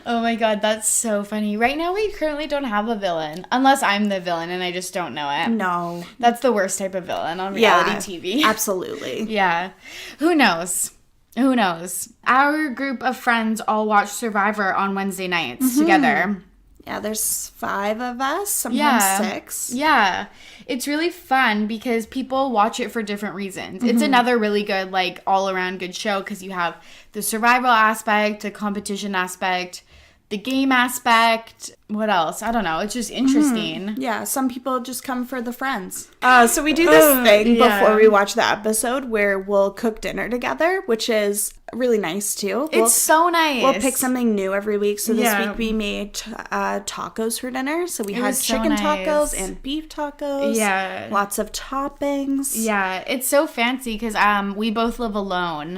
Oh my god, that's so funny. Right now we currently don't have a villain. Unless I'm the villain and I just don't know it. No. That's the worst type of villain on reality TV. Absolutely. Yeah. Who knows? Who knows? Our group of friends all watch Survivor on Wednesday nights together. Yeah, there's 5 of us, sometimes 6. Yeah. It's really fun because people watch it for different reasons. It's another really good, like, all-around good show because you have the survival aspect, the competition aspect, the game aspect. What else? I don't know. It's just interesting. Yeah, some people just come for the friends. So we do this thing before we watch the episode where we'll cook dinner together, which is really nice too. It's so nice. We'll pick something new every week. So this week we made tacos for dinner. So we had chicken tacos and beef tacos. Yeah. Lots of toppings. Yeah. It's so fancy because we both live alone.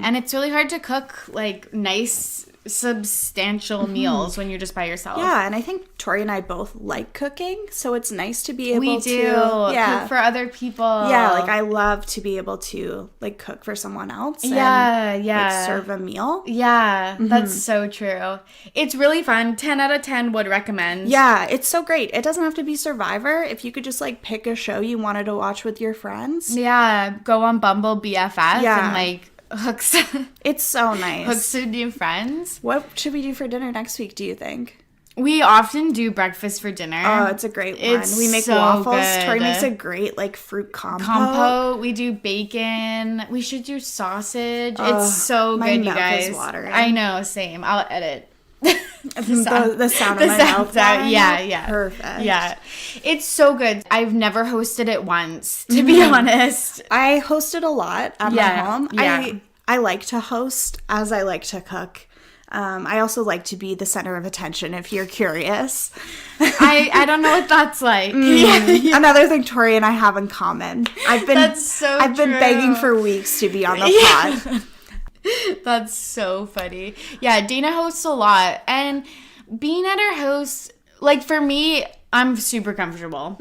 And it's really hard to cook like nice substantial meals when you're just by yourself. Yeah, and I think Torry and I both like cooking, so it's nice to be able we do cook for other people. Yeah, like I love to be able to like cook for someone else. And, like, serve a meal. Yeah, that's so true. It's really fun. 10 out of 10 would recommend. Yeah, it's so great. It doesn't have to be Survivor. If you could just like pick a show you wanted to watch with your friends. Yeah, go on Bumble BFF and like hooks. It's so nice. Hooks to new friends. What should we do for dinner next week, do you think? We often do breakfast for dinner. Oh, it's a great one. We make so waffles. good. Torry makes a great like fruit compote. We do bacon. We should do sausage. It's so good, you guys. Is watering. I know, same. I'll edit. the sound of my mouth. Yeah. Perfect. Yeah. It's so good. I've never hosted it once, to be honest. I hosted a lot at my home. Yeah. I like to host as I like to cook. I also like to be the center of attention, if you're curious. I don't know what that's like. Another thing Torry and I have in common. I've been begging for weeks to be on the pod. That's so funny. Yeah, Dana hosts a lot. And being at her house, like for me, I'm super comfortable.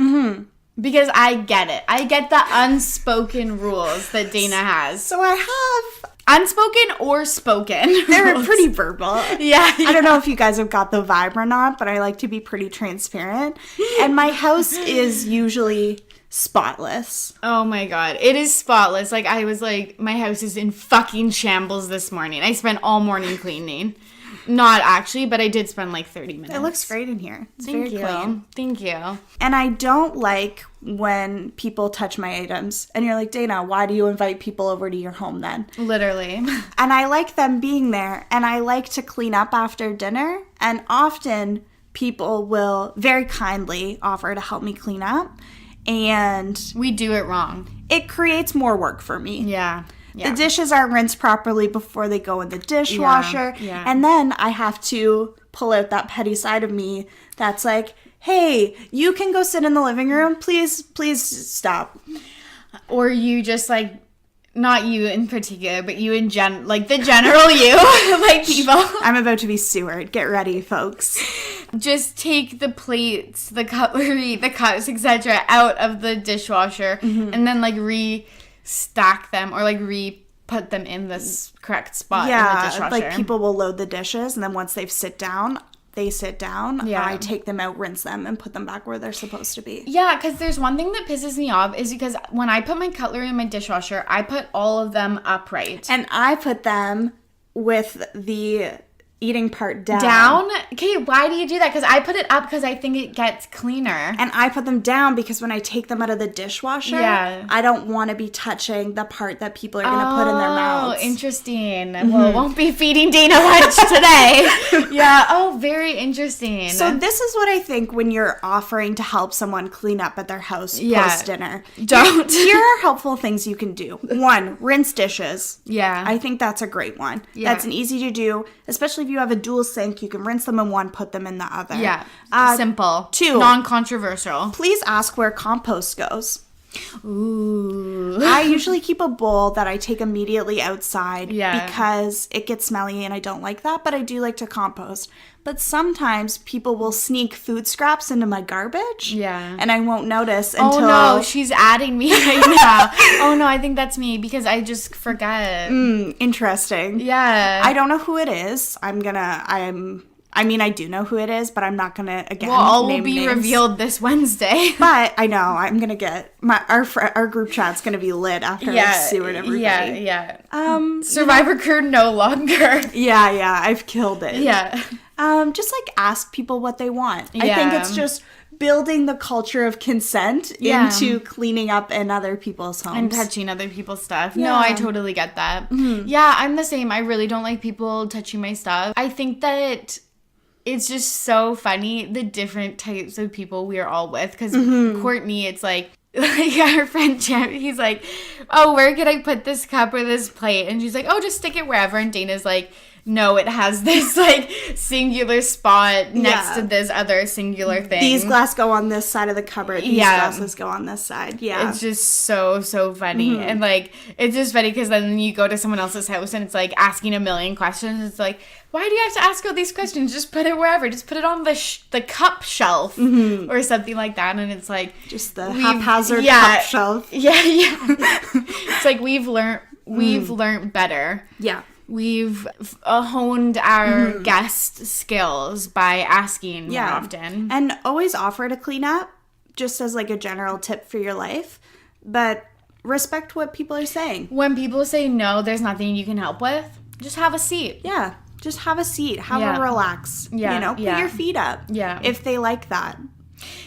Because I get it. I get the unspoken rules that Dana has. So I have... Unspoken or spoken. They're pretty verbal. Yeah. I don't know if you guys have got the vibe or not, but I like to be pretty transparent. And my house is usually spotless. Oh my god. It is spotless. Like, I was like, my house is in fucking shambles this morning. I spent all morning cleaning. Not actually, but I did spend like 30 minutes. It looks great in here. It's Thank very you. clean. Thank you. And I don't like when people touch my items. And you're like, Dana, why do you invite people over to your home then? Literally. And I like them being there. And I like to clean up after dinner. And often people will very kindly offer to help me clean up. And we do it wrong. It creates more work for me. Yeah. The dishes are rinsed properly before they go in the dishwasher. Yeah. And then I have to pull out that petty side of me that's like, hey, you can go sit in the living room. Please stop. Or you just like, not you in particular, but you in like the general you, like people. I'm about to be Seward. Get ready, folks. Just take the plates, the cutlery, the cups, etc. out of the dishwasher and then like stack them or like put them in this correct spot in the dishwasher. Like people will load the dishes and then once they sit down. Yeah. I take them out, rinse them, and put them back where they're supposed to be. Yeah, because there's one thing that pisses me off is because when I put my cutlery in my dishwasher, I put all of them upright. And I put them with the eating part down. Down? Okay, why do you do that? Because I put it up because I think it gets cleaner. And I put them down because when I take them out of the dishwasher, I don't want to be touching the part that people are going to put in their mouths. Oh, interesting. Well, won't be feeding Dana lunch today. Yeah. Oh, very interesting. So this is what I think when you're offering to help someone clean up at their house post-dinner. Don't. Here are helpful things you can do. 1, rinse dishes. Yeah. I think that's a great one. Yeah. That's an easy to do, especially if you have a dual sink. You can rinse them in one, put them in the other. Yeah. Simple. 2, non-controversial. Please ask where compost goes. Ooh. I usually keep a bowl that I take immediately outside because it gets smelly and I don't like that, but I do like to compost. But sometimes people will sneak food scraps into my garbage. Yeah. And I won't notice until... Oh no, she's adding me right now. Oh no, I think that's me because I just forget. Interesting. Yeah. I don't know who it is. I do know who it is, but I'm not gonna again. Well, all name will be names. Revealed this Wednesday. But I know I'm gonna get our group chat's gonna be lit after I sue everybody. Yeah. Survivor crew no longer. Yeah. I've killed it. Yeah. Just like ask people what they want. I think it's just building the culture of consent into cleaning up in other people's homes. And touching other people's stuff. Yeah. No, I totally get that. Mm-hmm. Yeah, I'm the same. I really don't like people touching my stuff. I think that it's just so funny, the different types of people we're all with. Because Courtney, it's like our friend Jim, he's like, oh, where could I put this cup or this plate? And she's like, oh, just stick it wherever. And Dana's like, no, it has this, like, singular spot next to this other singular thing. These glasses go on this side of the cupboard. These glasses go on this side. Yeah. It's just so funny. And, like, it's just funny because then you go to someone else's house and it's, like, asking a million questions. It's like, why do you have to ask all these questions? Just put it wherever. Just put it on the cup shelf or something like that. And it's, like... just the haphazard cup shelf. Yeah. It's like we've learned better. Yeah. We've honed our guest skills by asking more often. And always offer to clean up, just as like a general tip for your life. But respect what people are saying. When people say no, there's nothing you can help with, just have a seat. Yeah. Just have a seat. Have a relax. Yeah. You know, put your feet up. Yeah. If they like that.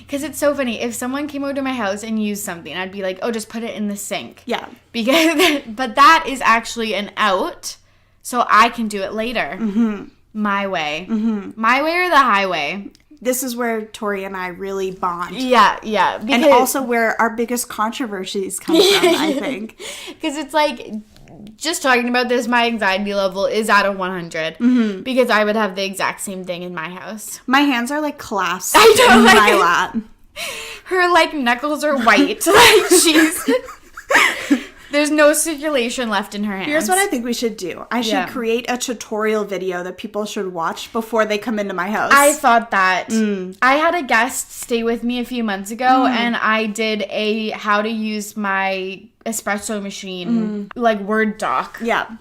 Because it's so funny. If someone came over to my house and used something, I'd be like, oh, just put it in the sink. Yeah. But that is actually an out. So I can do it later. My way. My way or the highway. This is where Torry and I really bond. Yeah. And also where our biggest controversies come from, I think. Because it's like, just talking about this, my anxiety level is at a 100. Because I would have the exact same thing in my house. My hands are like clasped in my lap. Her, like, knuckles are white. Like, she's... There's no circulation left in her hands. Here's what I think we should do. I should create a tutorial video that people should watch before they come into my house. I thought that. I had a guest stay with me a few months ago, and I did a how to use my espresso machine, like, Word doc. Yeah.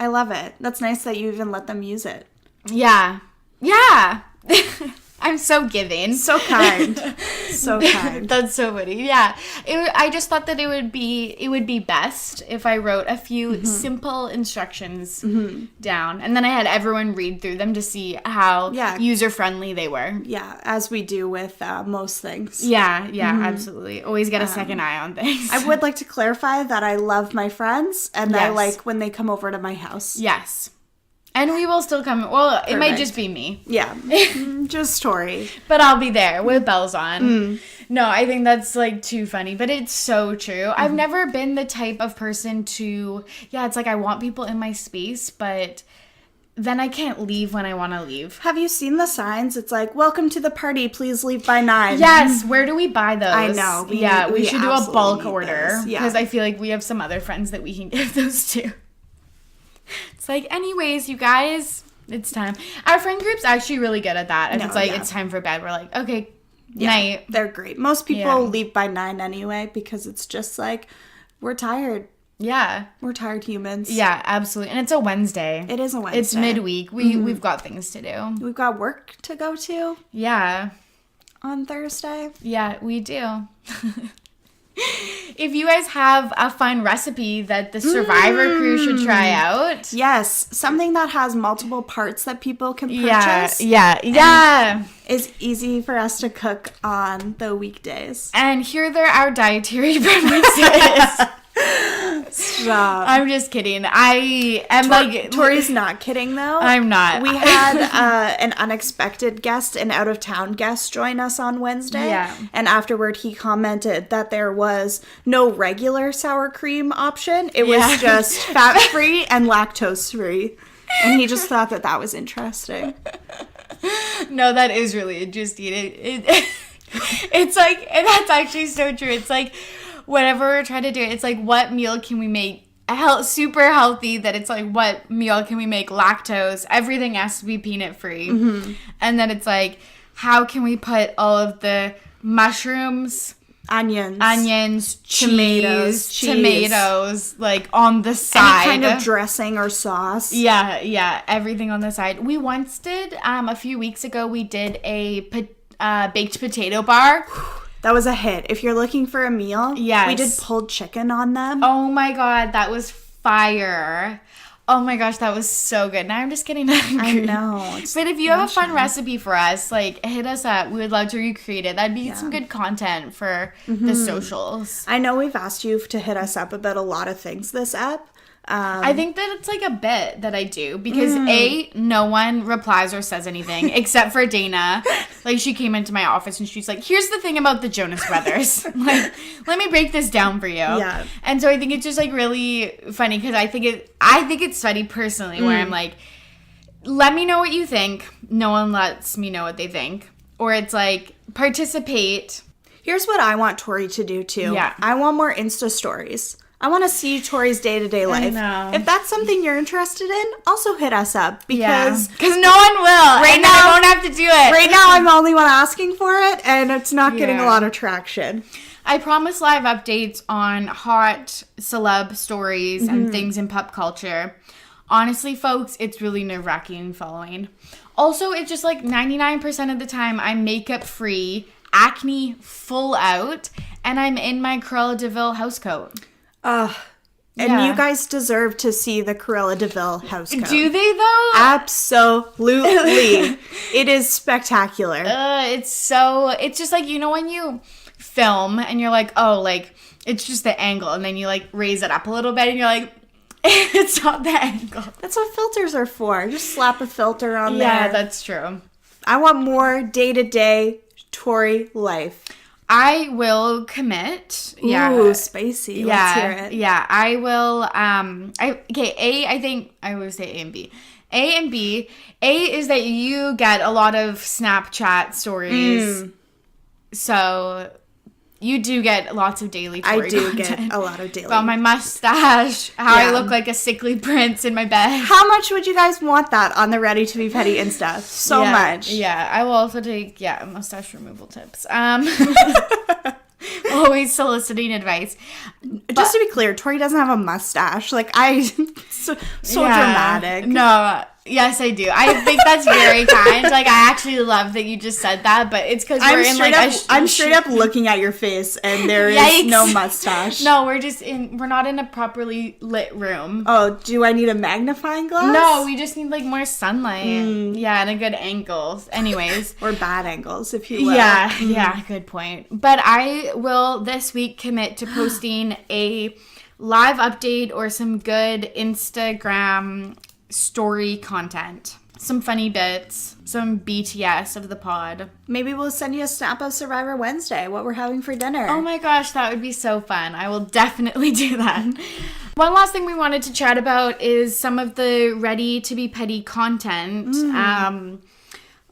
I love it. That's nice that you even let them use it. Yeah. I'm so giving. So kind. So kind. That's so funny. Yeah. I just thought that it would be best if I wrote a few simple instructions down. And then I had everyone read through them to see how user-friendly they were. Yeah, as we do with most things. Yeah, absolutely. Always get a second eye on things. I would like to clarify that I love my friends and I like when they come over to my house. Yes. And we will still come. Well, it might just be me. Yeah. Just Torry. But I'll be there with bells on. No, I think that's, like, too funny. But it's so true. I've never been the type of person to... Yeah, it's like I want people in my space, but then I can't leave when I want to leave. Have you seen the signs? It's like, welcome to the party. Please leave by 9. Yes. Where do we buy those? I know. We should do a bulk order. Because I feel like we have some other friends that we can give those to. It's like, anyways, you guys, it's time. Our friend group's actually really good at that. If it's like, it's time for bed, we're like, okay, night. They're great. Most people leave by 9 anyway because it's just like, we're tired. Yeah. We're tired humans. Yeah, absolutely. And it's a Wednesday. It is a Wednesday. It's midweek. We've got things to do. We've got work to go to. Yeah. On Thursday. Yeah, we do. If you guys have a fun recipe that the Survivor crew should try out. Yes, something that has multiple parts that people can purchase. Yeah. Is easy for us to cook on the weekdays. And here there are dietary preferences. Stop. I'm just kidding. I am like... Torry's not kidding, though. I'm not. We had an unexpected guest, an out-of-town guest, join us on Wednesday. Yeah. And afterward, he commented that there was no regular sour cream option. It was just fat-free and lactose-free. And he just thought that that was interesting. No, that is really interesting. It's like... And that's actually so true. It's like... Whenever we're trying to do it, it's like, what meal can we make super healthy that it's like, what meal can we make lactose? Everything has to be peanut free. And then it's like, how can we put all of the mushrooms, onions, tomatoes, like on the side. Any kind of dressing or sauce. Yeah, everything on the side. We once did, a few weeks ago, we did a baked potato bar. That was a hit. If you're looking for a meal, we did pulled chicken on them. Oh my god, that was fire. Oh my gosh, that was so good. Now I'm just getting hungry. I know. But if you have a fun recipe for us, like, hit us up. We would love to recreate it. That'd be some good content for the socials. I know we've asked you to hit us up about a lot of things this ep. I think that it's like a bit that I do because no one replies or says anything except for Dana. Like, she came into my office and she's like, here's the thing about the Jonas Brothers. Like, let me break this down for you. Yeah. And so I think it's just like really funny because I think it's funny personally where I'm like, let me know what you think. No one lets me know what they think. Or it's like, participate. Here's what I want Torry to do, too. Yeah. I want more Insta stories. I want to see Torry's day-to-day life. I know. If that's something you're interested in, also hit us up. Because no one will. Right now, I won't have to do it. Right now, I'm the only one asking for it, and it's not getting a lot of traction. I promise live updates on hot celeb stories and things in pop culture. Honestly, folks, it's really nerve-wracking following. Also, it's just like 99% of the time, I'm makeup-free, acne full out, and I'm in my Cruella de Vil housecoat. And you guys deserve to see the Cruella de Vil housecoat. Do they, though? Absolutely. It is spectacular. It's just like, you know, when you film and you're like, oh, like, it's just the angle, and then you, like, raise it up a little bit, and you're like, it's not the angle. That's what filters are for. Just slap a filter on there. Yeah, that's true. I want more day-to-day Torry life. I will commit. Ooh, spicy. Let's hear it. Yeah, I will. I think I always say A and B. A and B. A is that you get a lot of Snapchat stories. So you do get lots of daily Torry content. Get a lot of daily. About my mustache, how I look like a sickly prince in my bed. How much would you guys want that on the Ready to Be Petty Insta? So much. Yeah, I will also take, mustache removal tips. Always soliciting advice. Just to be clear, Torry doesn't have a mustache. Like, so dramatic. No, yes, I do. I think that's very kind. Like, I actually love that you just said that, but it's because we're in, like, I'm straight up looking at your face, and there is no mustache. No, we're not in a properly lit room. Oh, do I need a magnifying glass? No, we just need, like, more sunlight. Yeah, and a good angle. Anyways. Or bad angles, if you will. Yeah, good point. But I will this week commit to posting a live update or some good Instagram story content. Some funny bits, some BTS of the pod. Maybe we'll send you a snap of Survivor Wednesday, what we're having for dinner. Oh my gosh, that would be so fun. I will definitely do that. One last thing we wanted to chat about is some of the Ready to Be Petty content,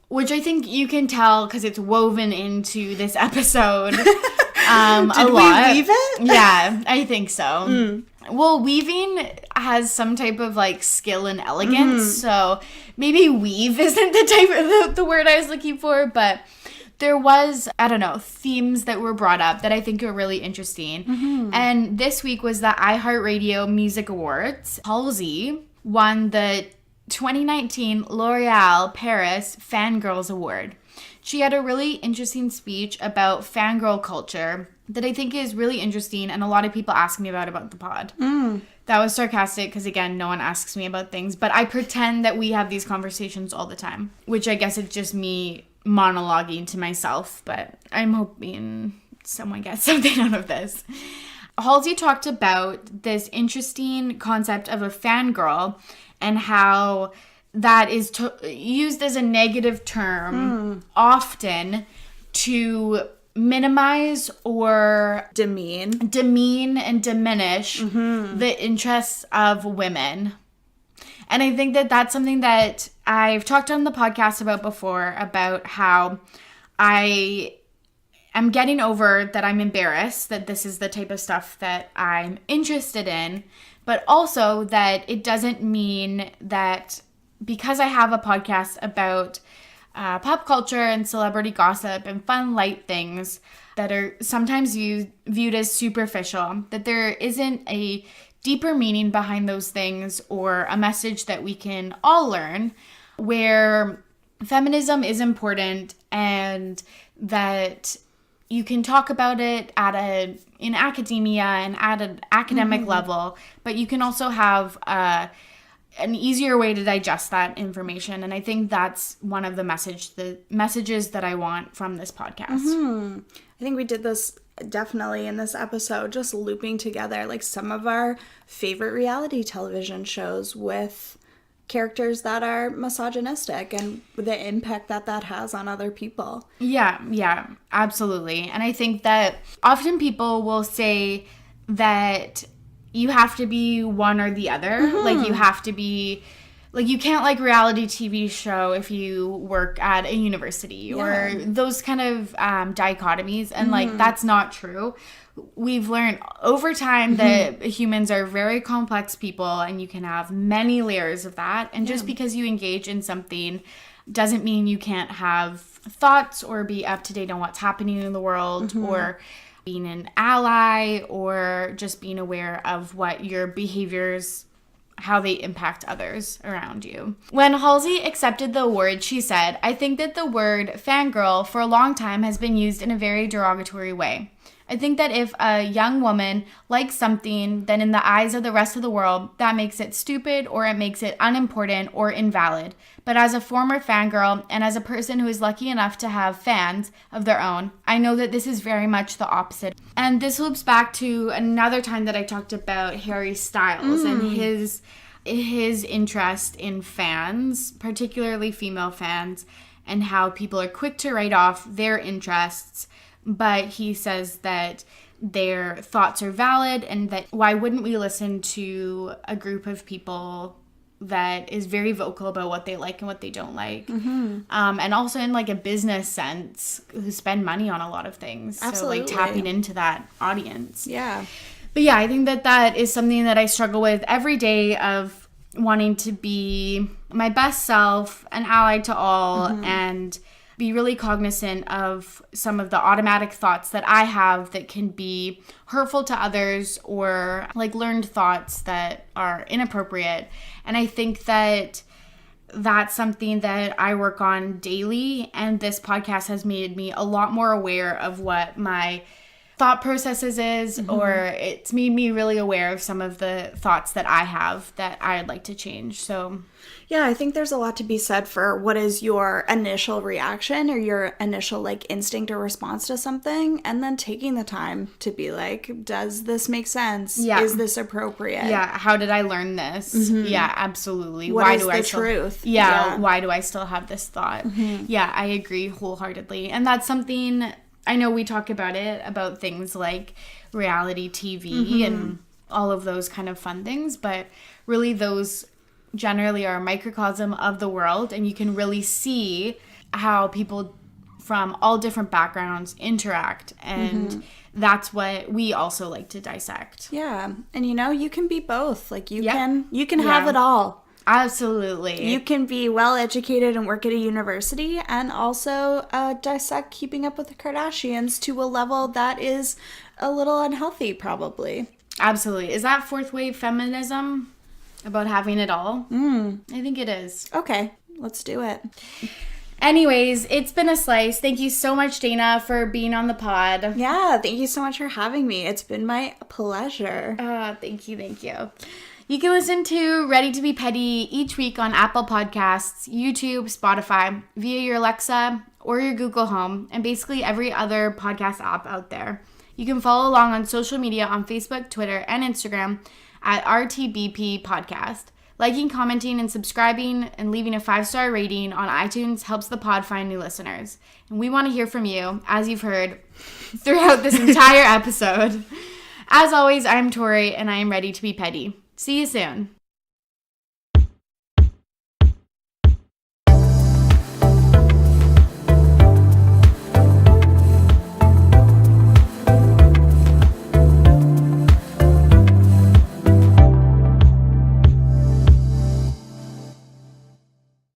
which I think you can tell because it's woven into this episode Did a lot. we weave it? Yeah, I think so. Well, weaving has some type of, like, skill and elegance, so maybe weave isn't the type of the word I was looking for, but there was, I don't know, themes that were brought up that I think are really interesting. And this week was the iHeartRadio Music Awards. Halsey won the 2019 L'Oreal Paris Fangirls Award. She had a really interesting speech about fangirl culture that I think is really interesting, and a lot of people ask me about the pod. That was sarcastic because, again, no one asks me about things, but I pretend that we have these conversations all the time, which I guess it's just me monologuing to myself, but I'm hoping someone gets something out of this. Halsey talked about this interesting concept of a fangirl and how that is used as a negative term often to minimize or demean and diminish the interests of women. And I think that that's something that I've talked on the podcast about before, about how I am getting over that I'm embarrassed that this is the type of stuff that I'm interested in, but also that it doesn't mean that because I have a podcast about pop culture and celebrity gossip and fun, light things that are sometimes viewed as superficial, that there isn't a deeper meaning behind those things or a message that we can all learn, where feminism is important and that you can talk about it in academia and at an academic level, but you can also have an easier way to digest that information. And I think that's one of the messages that I want from this podcast. I think we did this definitely in this episode, just looping together like some of our favorite reality television shows with characters that are misogynistic and the impact that has on other people. Yeah, absolutely. And I think that often people will say that you have to be one or the other. Like, you have to be like, you can't like reality TV show if you work at a university or those kind of dichotomies. And like, that's not true. We've learned over time that humans are very complex people, and you can have many layers of that. And just because you engage in something doesn't mean you can't have thoughts or be up to date on what's happening in the world, or being an ally, or just being aware of what your behaviors, how they impact others around you. When Halsey accepted the award, she said, "I think that the word fangirl for a long time has been used in a very derogatory way. I think that if a young woman likes something, then in the eyes of the rest of the world, that makes it stupid, or it makes it unimportant or invalid. But as a former fangirl, and as a person who is lucky enough to have fans of their own, I know that this is very much the opposite." And this loops back to another time that I talked about Harry Styles and his interest in fans, particularly female fans, and how people are quick to write off their interests. But he says that their thoughts are valid, and that why wouldn't we listen to a group of people that is very vocal about what they like and what they don't like. And also in like a business sense, who spend money on a lot of things. Absolutely. So like tapping into that audience. Yeah. But yeah, I think that that is something that I struggle with every day, of wanting to be my best self, an ally to all, and be really cognizant of some of the automatic thoughts that I have that can be hurtful to others, or like learned thoughts that are inappropriate. And I think that that's something that I work on daily, and this podcast has made me a lot more aware of what my thought processes is, or it's made me really aware of some of the thoughts that I have that I'd like to change. So yeah, I think there's a lot to be said for what is your initial reaction or your initial like instinct or response to something, and then taking the time to be like, does this make sense? Yeah. Is this appropriate? Yeah, how did I learn this? Yeah, absolutely. What is the truth? Yeah, why do I still have this thought? Yeah, I agree wholeheartedly. And that's something, I know we talk about it, about things like reality TV and all of those kind of fun things, but really those generally are a microcosm of the world, and you can really see how people from all different backgrounds interact, and that's what we also like to dissect. Yeah. And you know, you can be both. Like you can have it all. Absolutely. You can be well educated and work at a university, and also dissect Keeping Up with the Kardashians to a level that is a little unhealthy, probably. Absolutely. Is that fourth wave feminism? About having it all? I think it is. Okay, let's do it. Anyways, it's been a slice. Thank you so much, Dana, for being on the pod. Yeah, thank you so much for having me. It's been my pleasure. Thank you. You can listen to Ready to be Petty each week on Apple Podcasts, YouTube, Spotify, via your Alexa or your Google Home, and basically every other podcast app out there. You can follow along on social media on Facebook, Twitter, and Instagram at RTBP Podcast. Liking, commenting, and subscribing, and leaving a 5-star rating on iTunes helps the pod find new listeners. And we want to hear from you, as you've heard throughout this entire episode. As always, I'm Torry, and I am ready to be petty. See you soon.